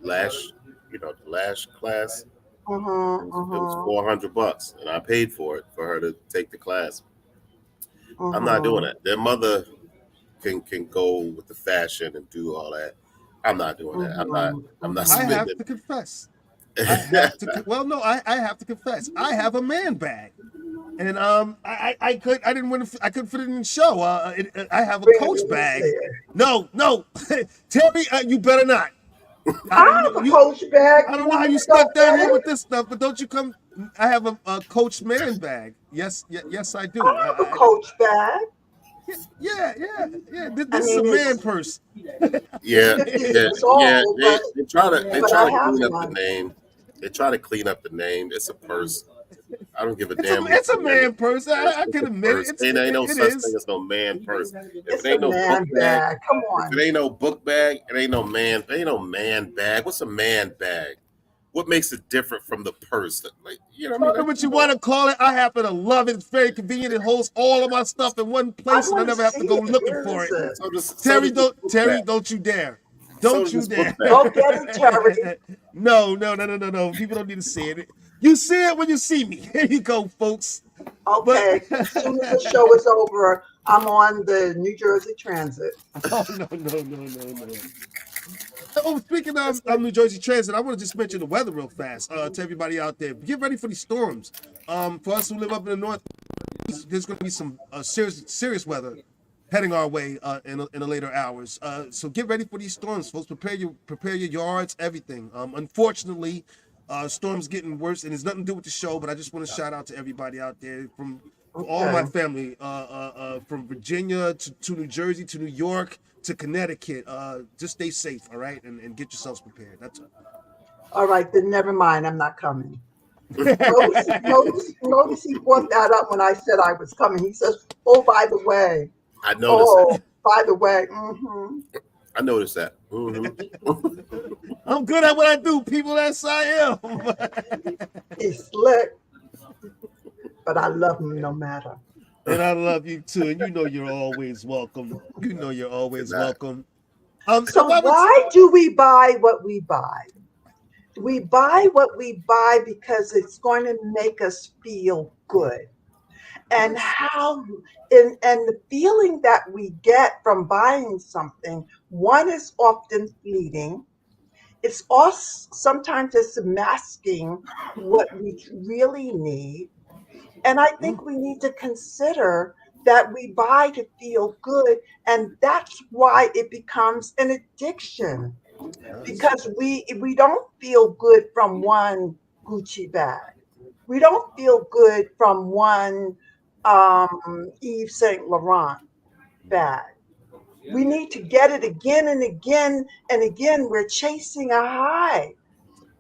lash, the lash class. It was $400, and I paid for it for her to take the class. I'm not doing that. Their mother can go with the fashion and do all that. I'm not doing that. I'm not I have spending. to confess. I have to. Well, no, I have to confess. I have a man bag, and I didn't want to. I couldn't fit it in the show. I have a bring it Coach in and bag. say it. No, Terry, you better not. I have a Coach bag. I don't You know want how me you to go stuck down get here it? with this stuff, but don't you come? I have a Coach man bag. Yes, I do. I have a Coach bag. Yeah. This I is a mean, man it's purse. Yeah, 50 yeah, years yeah. old, They try to but I have clean up the one. name. They try to clean up the name. It's a purse. I don't give a It's a damn what it's a the name man purse. is. I It's can a admit it. purse. Ain't no It such thing is. as no man purse. If It's it a ain't no book man bag, bag. Come if on. it ain't no book bag, it ain't no man. It ain't no man bag. What's a man bag? What makes it different from the purse? Like, what I Call it mean? what you want to call it. I happen to love it. It's very convenient. It holds all of my stuff in one I place, and I want to never have to see go it. looking Where for is it. it? So does this book bag. Don't you dare. So Don't does you this book dare. bag. Go get it, Terry. No. People don't need to see it. You see it when you see me. Here you go, folks. Okay. As soon as the show is over, I'm on the New Jersey Transit. Oh, no. Oh, speaking of New Jersey Transit, I want to just mention the weather real fast to everybody out there. Get ready for these storms. For us who live up in the north, there's going to be some serious weather heading our way in the later hours. So get ready for these storms, folks. Prepare your yards, everything. Unfortunately, storms getting worse, and it's nothing to do with the show. But I just want to shout out to everybody out there from all my Okay. family, from Virginia to New Jersey to New York to Connecticut. Just stay safe, all right, and get yourselves prepared. That's all. All right, then never mind. I'm not coming. Notice he brought that up when I said I was coming. He says, "Oh, by the way." I noticed Oh, that. by the way. I noticed that. I'm good at what I do, people. That's I am. He's slick, but I love him no matter. And I love you too. And you know you're always welcome. You know you're always Good night. welcome. So why do we buy what we buy? We buy what we buy because it's going to make us feel good. And the feeling that we get from buying something, one is often fleeting. It's also sometimes it's masking what we really need. And I think we need to consider that we buy to feel good, and that's why it becomes an addiction. Because we don't feel good from one Gucci bag. We don't feel good from one Yves Saint Laurent bag. We need to get it again and again and again. We're chasing a high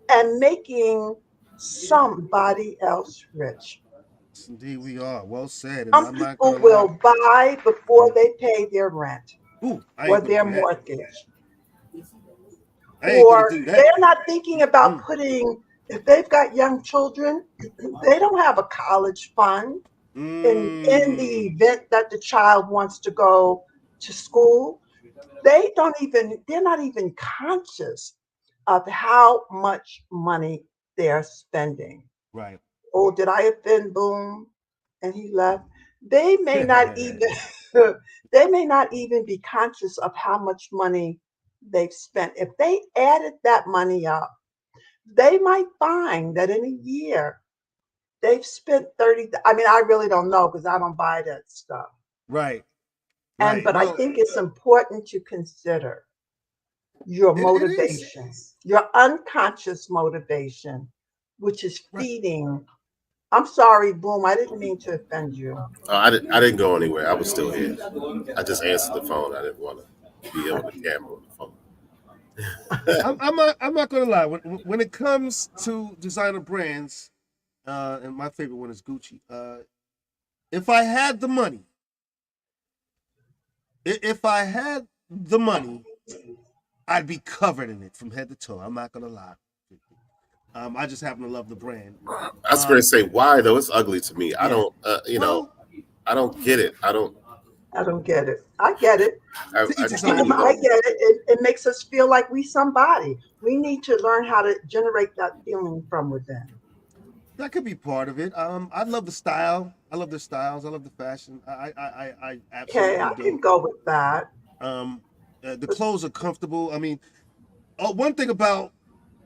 and making somebody else rich. Yes, indeed, we are. Well said. And Some I'm not people gonna lie. will buy before they pay their rent Ooh, I or ain't gonna their do that. mortgage. I ain't gonna Or do that. they're not thinking about Mm, putting, if they've got young children, they don't have a college fund in the mm, event that the child wants to go to school. They're not even conscious of how much money they're spending. right. Oh, did I offend Boom? And he left. They may not even they may not even be conscious of how much money they've spent. If they added that money up, they might find that in a year they've spent 30. I mean, I really don't know because I don't buy that stuff. Right, And right. but I Well, think it's important to consider your it is. motivation, your unconscious motivation, which is Right. feeding. I'm sorry, Boom. I didn't mean to offend you. I didn't go anywhere. I was still here. I just answered the phone. I didn't want to be on the camera on the phone. I'm not gonna lie. When it comes to designer brands, and my favorite one is Gucci. If I had the money, if I had the money, I'd be covered in it from head to toe. I'm not gonna lie. I just happen to love the brand. I was going to say why though. It's ugly to me. I Yeah. don't. Well, I don't get it. I don't. I don't get it. I get it. to I each his truly own. I don't. get it. It makes us feel like we somebody. We need to learn how to generate that feeling from within. That could be part of it. I love the style. I love their styles. I love the fashion. I Okay, absolutely I can do. go with that. Um, the clothes are comfortable. I mean, one thing about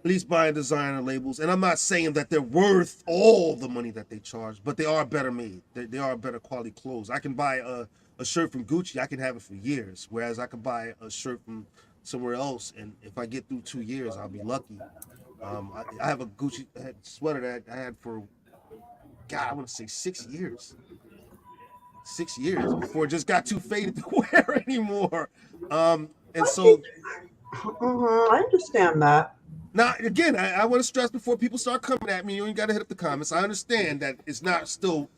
at least buying designer labels, and I'm not saying that they're worth all the money that they charge, but they are better made. They are better quality clothes. I can buy a shirt from Gucci, I can have it for years, whereas I could buy a shirt from somewhere else, and if I get through 2 years, I'll be lucky. I have a Gucci sweater that I had for, God, I want to say 6 years. 6 years before it just got too faded to wear anymore. And I think so I understand that. now, again, I want to stress before people start coming at me, you ain't got to hit up the comments. I understand that it's not still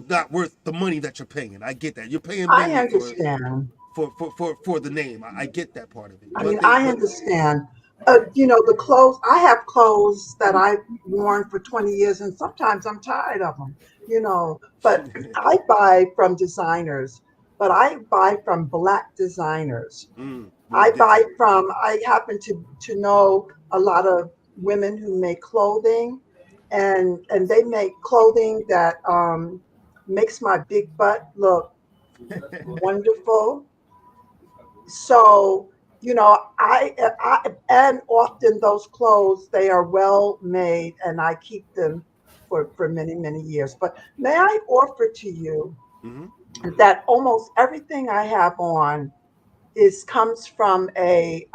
not worth the money that you're paying. I get that. You're paying I mainly understand. for the name. I get that part of it. I mean, I understand. The clothes, I have clothes that I've worn for 20 years, and sometimes I'm tired of them, but I buy from designers, but I buy from Black designers. Me I happen to know a lot of women who make clothing, and they make clothing that makes my big butt look wonderful. So, I and often those clothes, they are well made and I keep them for many, many years. But may I offer to you hmm that almost everything I have on is comes from a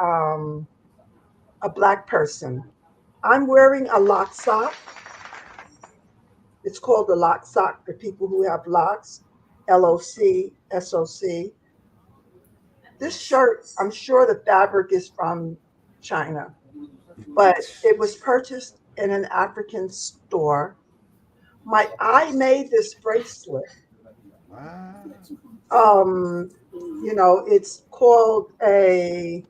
Black person. I'm wearing a lock sock. It's called a lock sock for people who have locks, LOCSOC. This shirt, I'm sure the fabric is from China, but it was purchased in an African store. I made this bracelet. Wow. It's called it's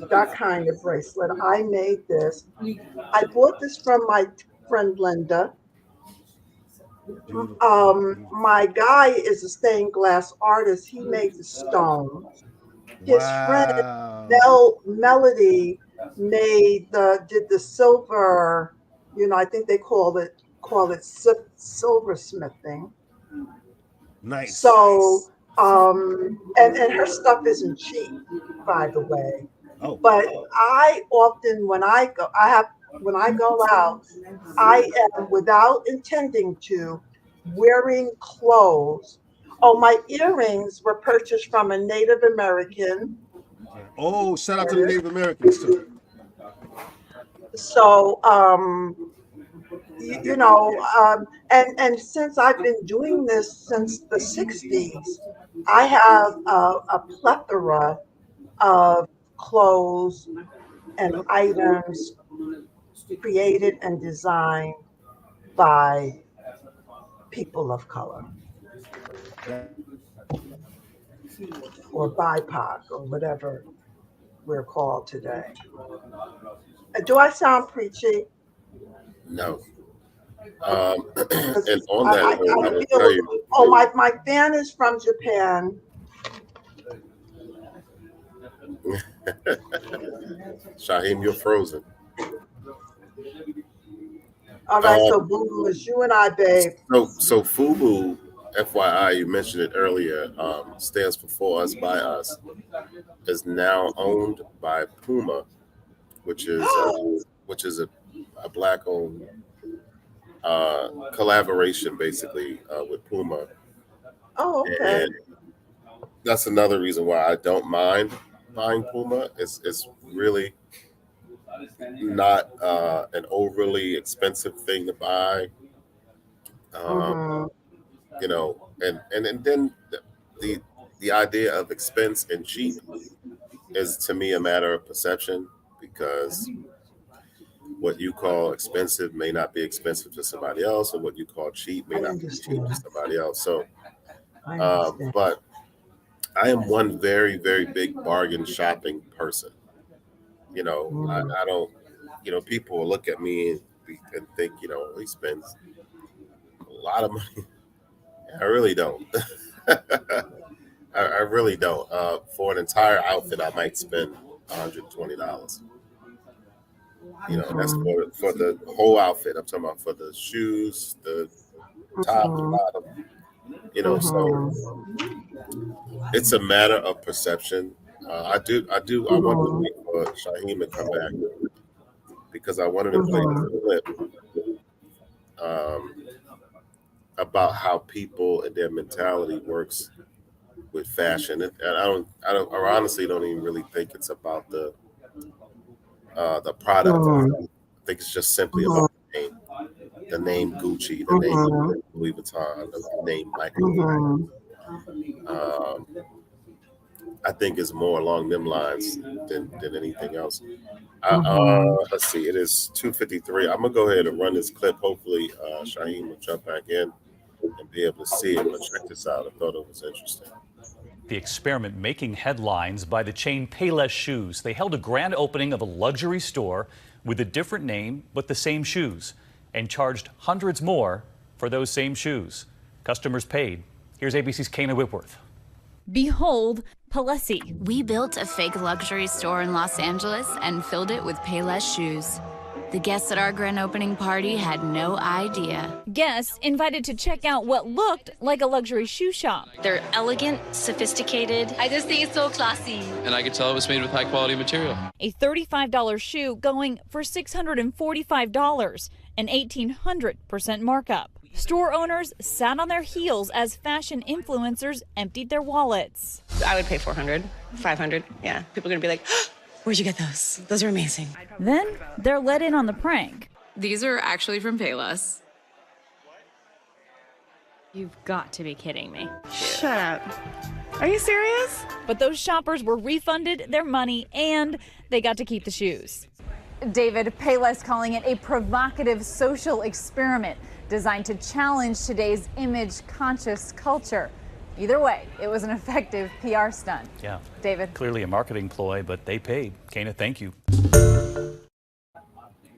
that kind of bracelet. I made this. I bought this from my friend Linda. Beautiful. My guy is a stained glass artist. He made the stones. His friend Wow. Melody did the silver. I think they call it silversmithing. Nice. So and her stuff isn't cheap, by the way. Oh. But I often when I go out, I am without intending to wearing clothes. Oh, my earrings were purchased from a Native American. Oh, shout out to the Native Americans too. So you know, and since I've been doing this since the 60s, I have a plethora of clothes and items created and designed by people of color or BIPOC or whatever we're called today. Do I sound preachy? No. 'Cause And on that I note, I will feel, tell you, oh, my fan is from Japan. Shaheem, you're frozen. All right, so Boo, it's you and I, babe. So FUBU, FYI, you mentioned it earlier, stands for Us by Us, is now owned by Puma, which is a black-owned collaboration, basically, with Puma. Oh, okay. And that's another reason why I don't mind buying Puma. It's really not an overly expensive thing to buy. Mhm. You know, and then the idea of expense and cheap is, to me, a matter of perception, because what you call expensive may not be expensive to somebody else, and what you call cheap may I not be cheap understand. to somebody else. So, I understand. but I am one very, very big bargain shopping person. You know, I don't, you know, people will look at me and think, you know, he spends a lot of money. I really don't. I really don't. For an entire outfit, I might spend $120. You know, that's for the whole outfit. I'm talking about for the shoes, the top, the bottom. You know, so it's a matter of perception. I want to wait for Shaheem to come back because I wanted to play the clip about how people and their mentality works with fashion. And I honestly don't even really think it's about the product. I think it's just simply about the name Gucci, the name Louis Vuitton, the name Michael. I think it's more along them lines than anything else. Let's see, it is 2:53. I'm gonna go ahead and run this clip. Hopefully, Shaheem will jump back in and be able to see it. But check this out. I thought it was interesting. The experiment making headlines by the chain Payless Shoes. They held a grand opening of a luxury store with a different name but the same shoes, and charged hundreds more for those same shoes. Customers paid. Here's ABC's Kana Whitworth. Behold, Palessi. We built a fake luxury store in Los Angeles and filled it with Payless shoes. The guests at our grand opening party had no idea. Guests invited to check out what looked like a luxury shoe shop. They're elegant, sophisticated. I just think it's so classy. And I could tell it was made with high quality material. A $35 shoe going for $645, an 1,800% markup. Store owners sat on their heels as fashion influencers emptied their wallets. I would pay $400, $500. Yeah, people are gonna be like, where'd you get those? Those are amazing. Then they're let in on the prank. These are actually from Payless. You've got to be kidding me. Shut up. Are you serious? But those shoppers were refunded their money and they got to keep the shoes. David, Payless calling it a provocative social experiment designed to challenge today's image-conscious culture. Either way, it was an effective PR stunt. Yeah. David. Clearly a marketing ploy, but they paid. Kana, thank you.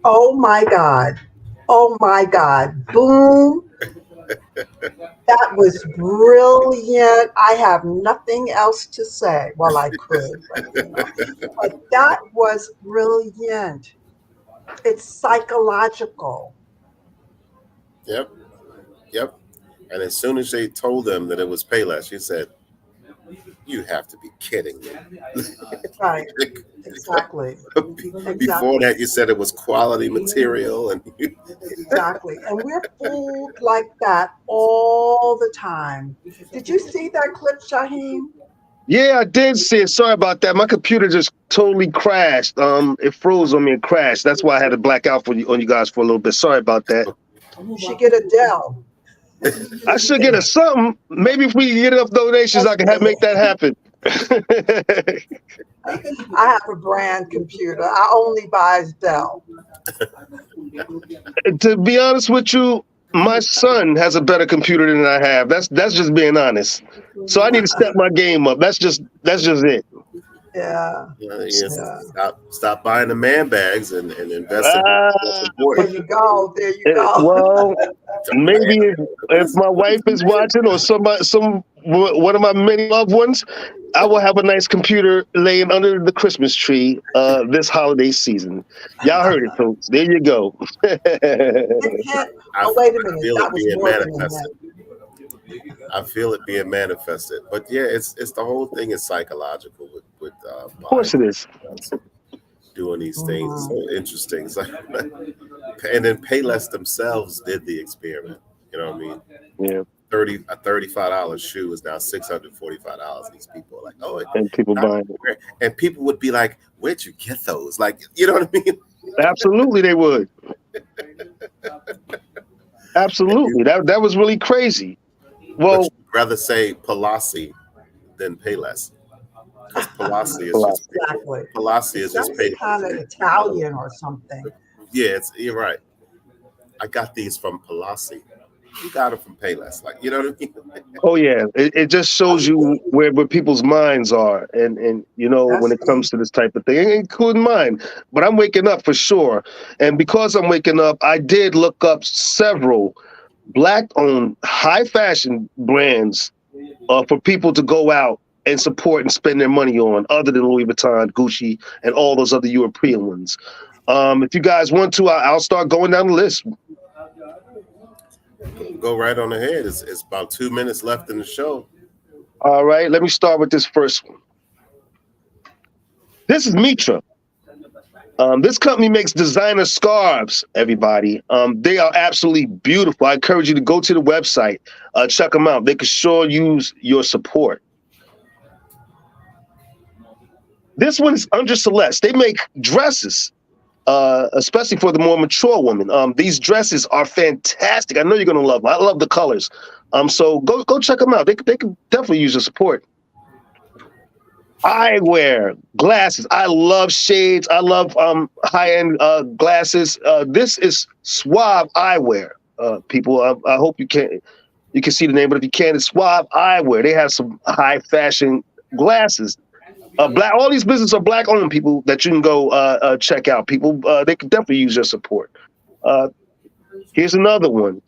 Oh my God. Oh my God. Boom. That was brilliant. I have nothing else to say. Well, I could, but that was brilliant. It's psychological. Yep. And as soon as they told them that it was Payless, she said, "You have to be kidding me." Right. Exactly. Before that, you said it was quality material, and Exactly. And we're fooled like that all the time. Did you see that clip, Shaheem? Yeah, I did see it. Sorry about that. My computer just totally crashed. It froze on me and crashed. That's why I had to black out on you guys for a little bit. Sorry about that. You should get a Dell. I should get a something. Maybe if we get enough donations, I can make that happen. I have a brand computer. I only buy Dell. To be honest with you, my son has a better computer than I have. That's just being honest. So I need to step my game up. That's just it. Yeah. Stop buying the man bags and invest in what's There important. you go. There you go. Well, maybe if my wife is watching or one of my many loved ones, I will have a nice computer laying under the Christmas tree this holiday season. Y'all heard it, folks. There you go. Oh, wait a minute. That was more than a manifested. I feel it being manifested, but yeah, it's the whole thing is psychological with Of course it is. doing these things. It's so interesting. It's like, and then Payless themselves did the experiment. You know what I mean? Yeah. A $35 shoe is now $645. These people are like, oh, and people buying it. And people would be like, where'd you get those? Like, you know what I mean? Absolutely, they would. Absolutely, that was really crazy. Well, I'd rather say Palazzi than Payless. Because Palazzi is just Exactly. Palazzi is just That's kind of Italian or something. Yeah, you're right. I got these from Palazzi. You got them from Payless, like, you know what I mean? oh yeah, it just shows you where people's minds are, and you know, when it comes to this type of thing, including mine. But I'm waking up for sure, and because I'm waking up, I did look up several Black-owned high fashion brands for people to go out and support and spend their money on, other than Louis Vuitton, Gucci, and all those other European ones. If you guys want to, I'll start going down the list. Go right on ahead. It's about 2 minutes left in the show. All right, let me start with this first one. This is Mitra. This company makes designer scarves, everybody. They are absolutely beautiful. I encourage you to go to the website, check them out. They could sure use your support. This one is Under Celeste. They make dresses, especially for the more mature women. These dresses are fantastic. I know you're going to love them. I love the colors. So go check them out. They can definitely use your support. Eyewear, glasses. I love shades. I love high-end glasses. This is Suave Eyewear, people. I hope you can see the name, but if you can't, it's Suave Eyewear. They have some high fashion glasses. All these businesses are Black-owned, people, that you can go check out. People, they can definitely use your support. Here's another one.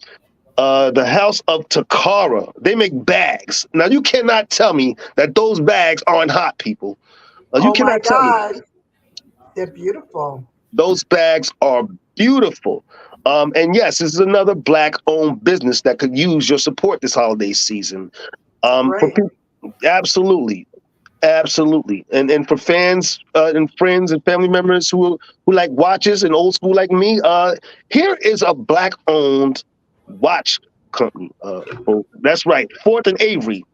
The House of Takara. They make bags. Now, you cannot tell me that those bags aren't hot, people. You cannot tell me. They're beautiful. Those bags are beautiful. And yes, this is another Black-owned business that could use your support this holiday season. For people, absolutely. Absolutely. And for fans and friends and family members who like watches and old school like me, here is a Black-owned watch company. That's right. Fourth and Avery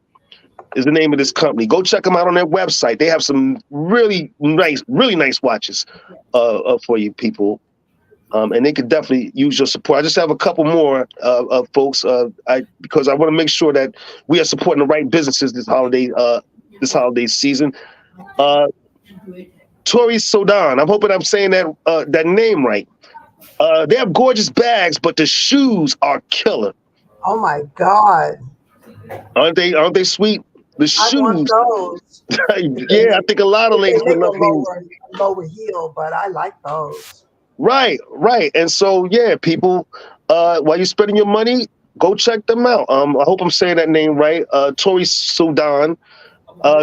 is the name of this company. Go check them out on their website. They have some really nice watches for you people. And they could definitely use your support. I just have a couple more folks because I want to make sure that we are supporting the right businesses this holiday season. Tori Sodan. I'm hoping I'm saying that name right. They have gorgeous bags, but the shoes are killer. Oh my God! Aren't they sweet? The shoes. I want those. Yeah, I think a lot of ladies would love these. Lower heel, but I like those. Right. And so yeah, people, while you're spending your money, go check them out. I hope I'm saying that name right. Tori Sodan.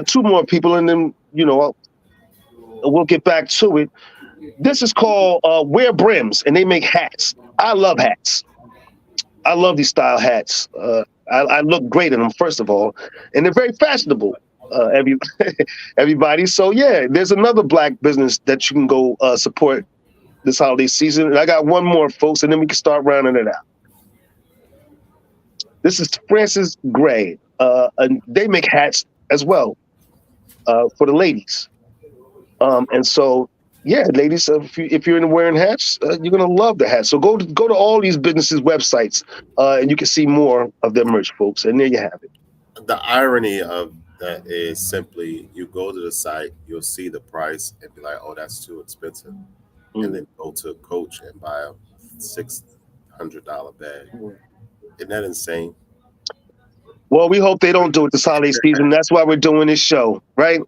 Two more people, and then we'll get back to it. This is called Wear Brims, and they make hats. I love hats. I love these style hats. I look great in them, first of all, and they're very fashionable. Everybody. So yeah, there's another Black business that you can go support this holiday season. And I got one more, folks, and then we can start rounding it out. This is Francis Gray. And they make hats as well for the ladies. And so yeah, ladies, if you're into wearing hats, you're gonna love the hats. So go to all these businesses' websites, and you can see more of their merch, folks. And there you have it. The irony of that is simply you go to the site, you'll see the price and be like, oh, that's too expensive. And then go to Coach and buy a $600 bag. Isn't that insane? Well, we hope they don't do it this holiday season. That's why we're doing this show, right?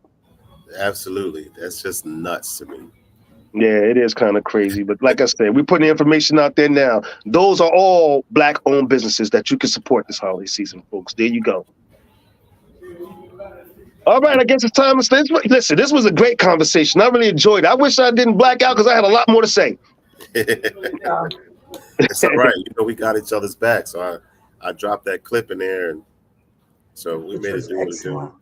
Absolutely. That's just nuts to me. Yeah, it is kind of crazy. But like I said, we're putting the information out there now. Those are all Black-owned businesses that you can support this holiday season, folks. There you go. All right, I guess it's time to stay. Listen, this was a great conversation. I really enjoyed it. I wish I didn't black out because I had a lot more to say. It's all right. We got each other's back. So I dropped that clip in there, and so we made it do what it do.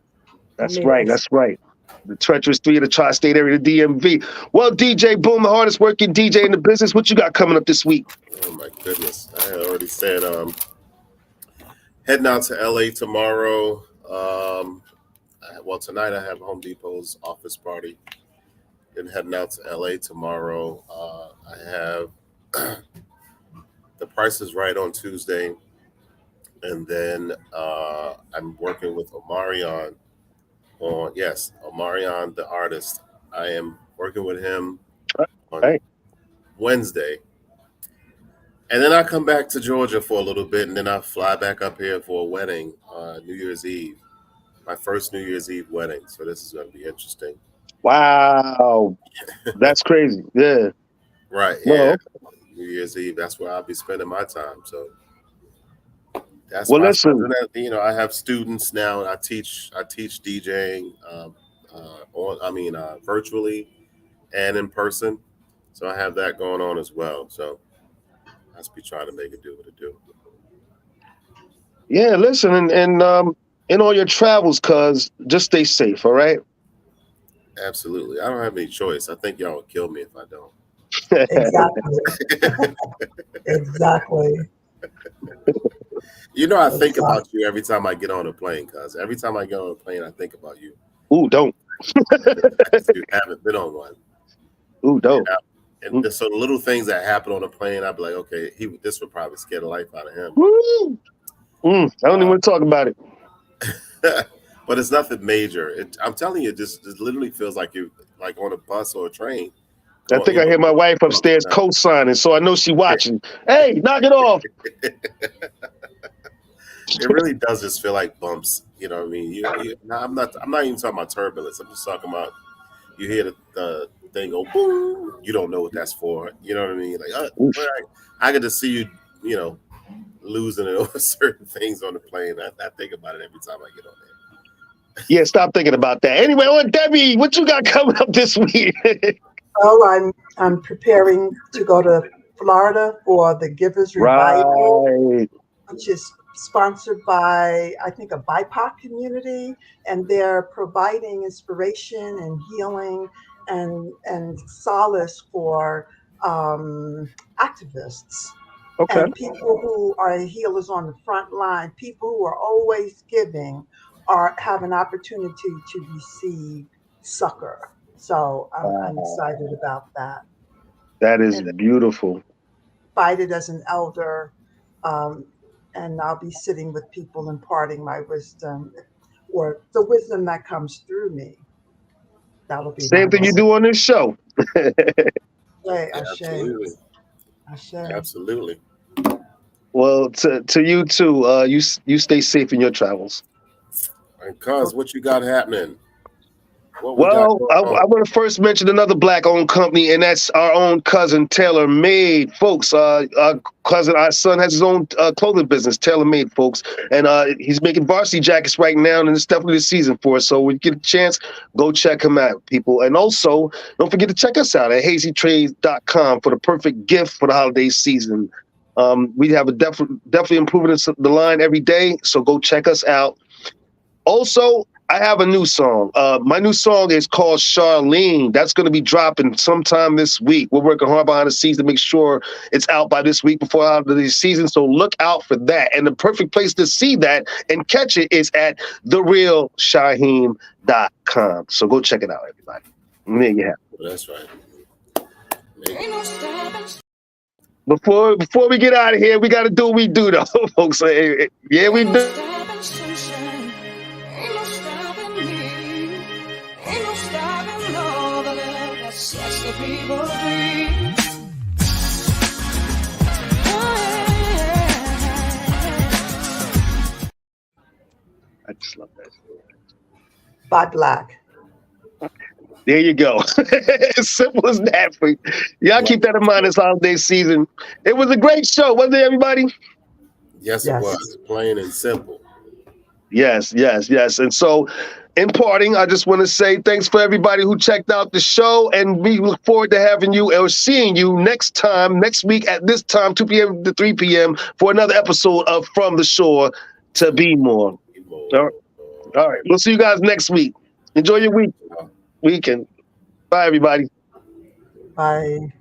That's right. That's right. The treacherous three of the tri-state area, the DMV. Well, DJ Boom, the hardest working DJ in the business. What you got coming up this week? Oh my goodness! I had already said heading out to LA tomorrow. Well, tonight I have Home Depot's office party. Then heading out to LA tomorrow. I have The Price is Right on Tuesday. And then I'm working with Omarion Omarion, the artist. I am working with him on Wednesday. And then I come back to Georgia for a little bit, and then I fly back up here for a wedding on New Year's Eve. My first New Year's Eve wedding. So this is going to be interesting. Wow. That's crazy. Yeah. Right. Yeah. New Year's Eve. That's where I'll be spending my time. So that's why I have students now, and I teach DJing virtually and in person. So I have that going on as well. So I just be trying to make it do what it do. Yeah, listen, and in all your travels, cuz just stay safe, all right? Absolutely. I don't have any choice. I think y'all would kill me if I don't. Exactly. I think about you every time I get on a plane, cuz every time I get on a plane, I think about you. Ooh, don't. You haven't been on one. Ooh, don't. And so the little things that happen on a plane, I'd be like, okay, this would probably scare the life out of him. Woo! I don't even want to talk about it. But it's nothing major. I'm telling you, it just literally feels like you're like on a bus or a train. I think I hear my wife upstairs co-signing, so I know she's watching. Hey, knock it off. It really does just feel like bumps. You know what I mean? I'm not even talking about turbulence. I'm just talking about you hear the thing go boom. You don't know what that's for. You know what I mean? Like, I get to see you, losing it over certain things on the plane. I think about it every time I get on there. Yeah, stop thinking about that. Anyway, Debbie, what you got coming up this week? Oh, I'm preparing to go to Florida for the Givers Revival, which is sponsored by, I think, a BIPOC community, and they're providing inspiration and healing and solace for activists. Okay. And people who are healers on the front line, people who are always giving, have an opportunity to receive succor. So I'm excited about that. That is beautiful. Invited as an elder, and I'll be sitting with people imparting my wisdom, or the wisdom that comes through me. That'll be same thing you do on this show. Absolutely. Absolutely. Well, to you too. You stay safe in your travels. And cuz, what you got happening? Well, I want to first mention another Black-owned company, and that's our own cousin, Tailor Made, folks. Our son has his own clothing business, Tailor Made, folks, and he's making varsity jackets right now, and it's definitely the season for it. So when you get a chance, go check him out, people. And also, don't forget to check us out at hazytrades.com for the perfect gift for the holiday season. We have a definitely improving the line every day, so go check us out. Also, I have a new song. My new song is called Charlene. That's going to be dropping sometime this week. We're working hard behind the scenes to make sure it's out by this week before out of the season. So look out for that. And the perfect place to see that and catch it is at therealshaheem.com. So go check it out, everybody. And there you have it. That's right. Before we get out of here, we got to do what we do, though, folks. Yeah, we do. I just love that. Bad Black. There you go. As simple as that. For y'all keep that in mind this holiday season. It was a great show, wasn't it, everybody? Yes, it was. Plain and simple. Yes. And so, in parting, I just want to say thanks for everybody who checked out the show, and we look forward to having you or seeing you next week at this time, 2 p.m. to 3 p.m. for another episode of From the Shore to Be More. All right. We'll see you guys next week. Enjoy your weekend. Bye, everybody. Bye.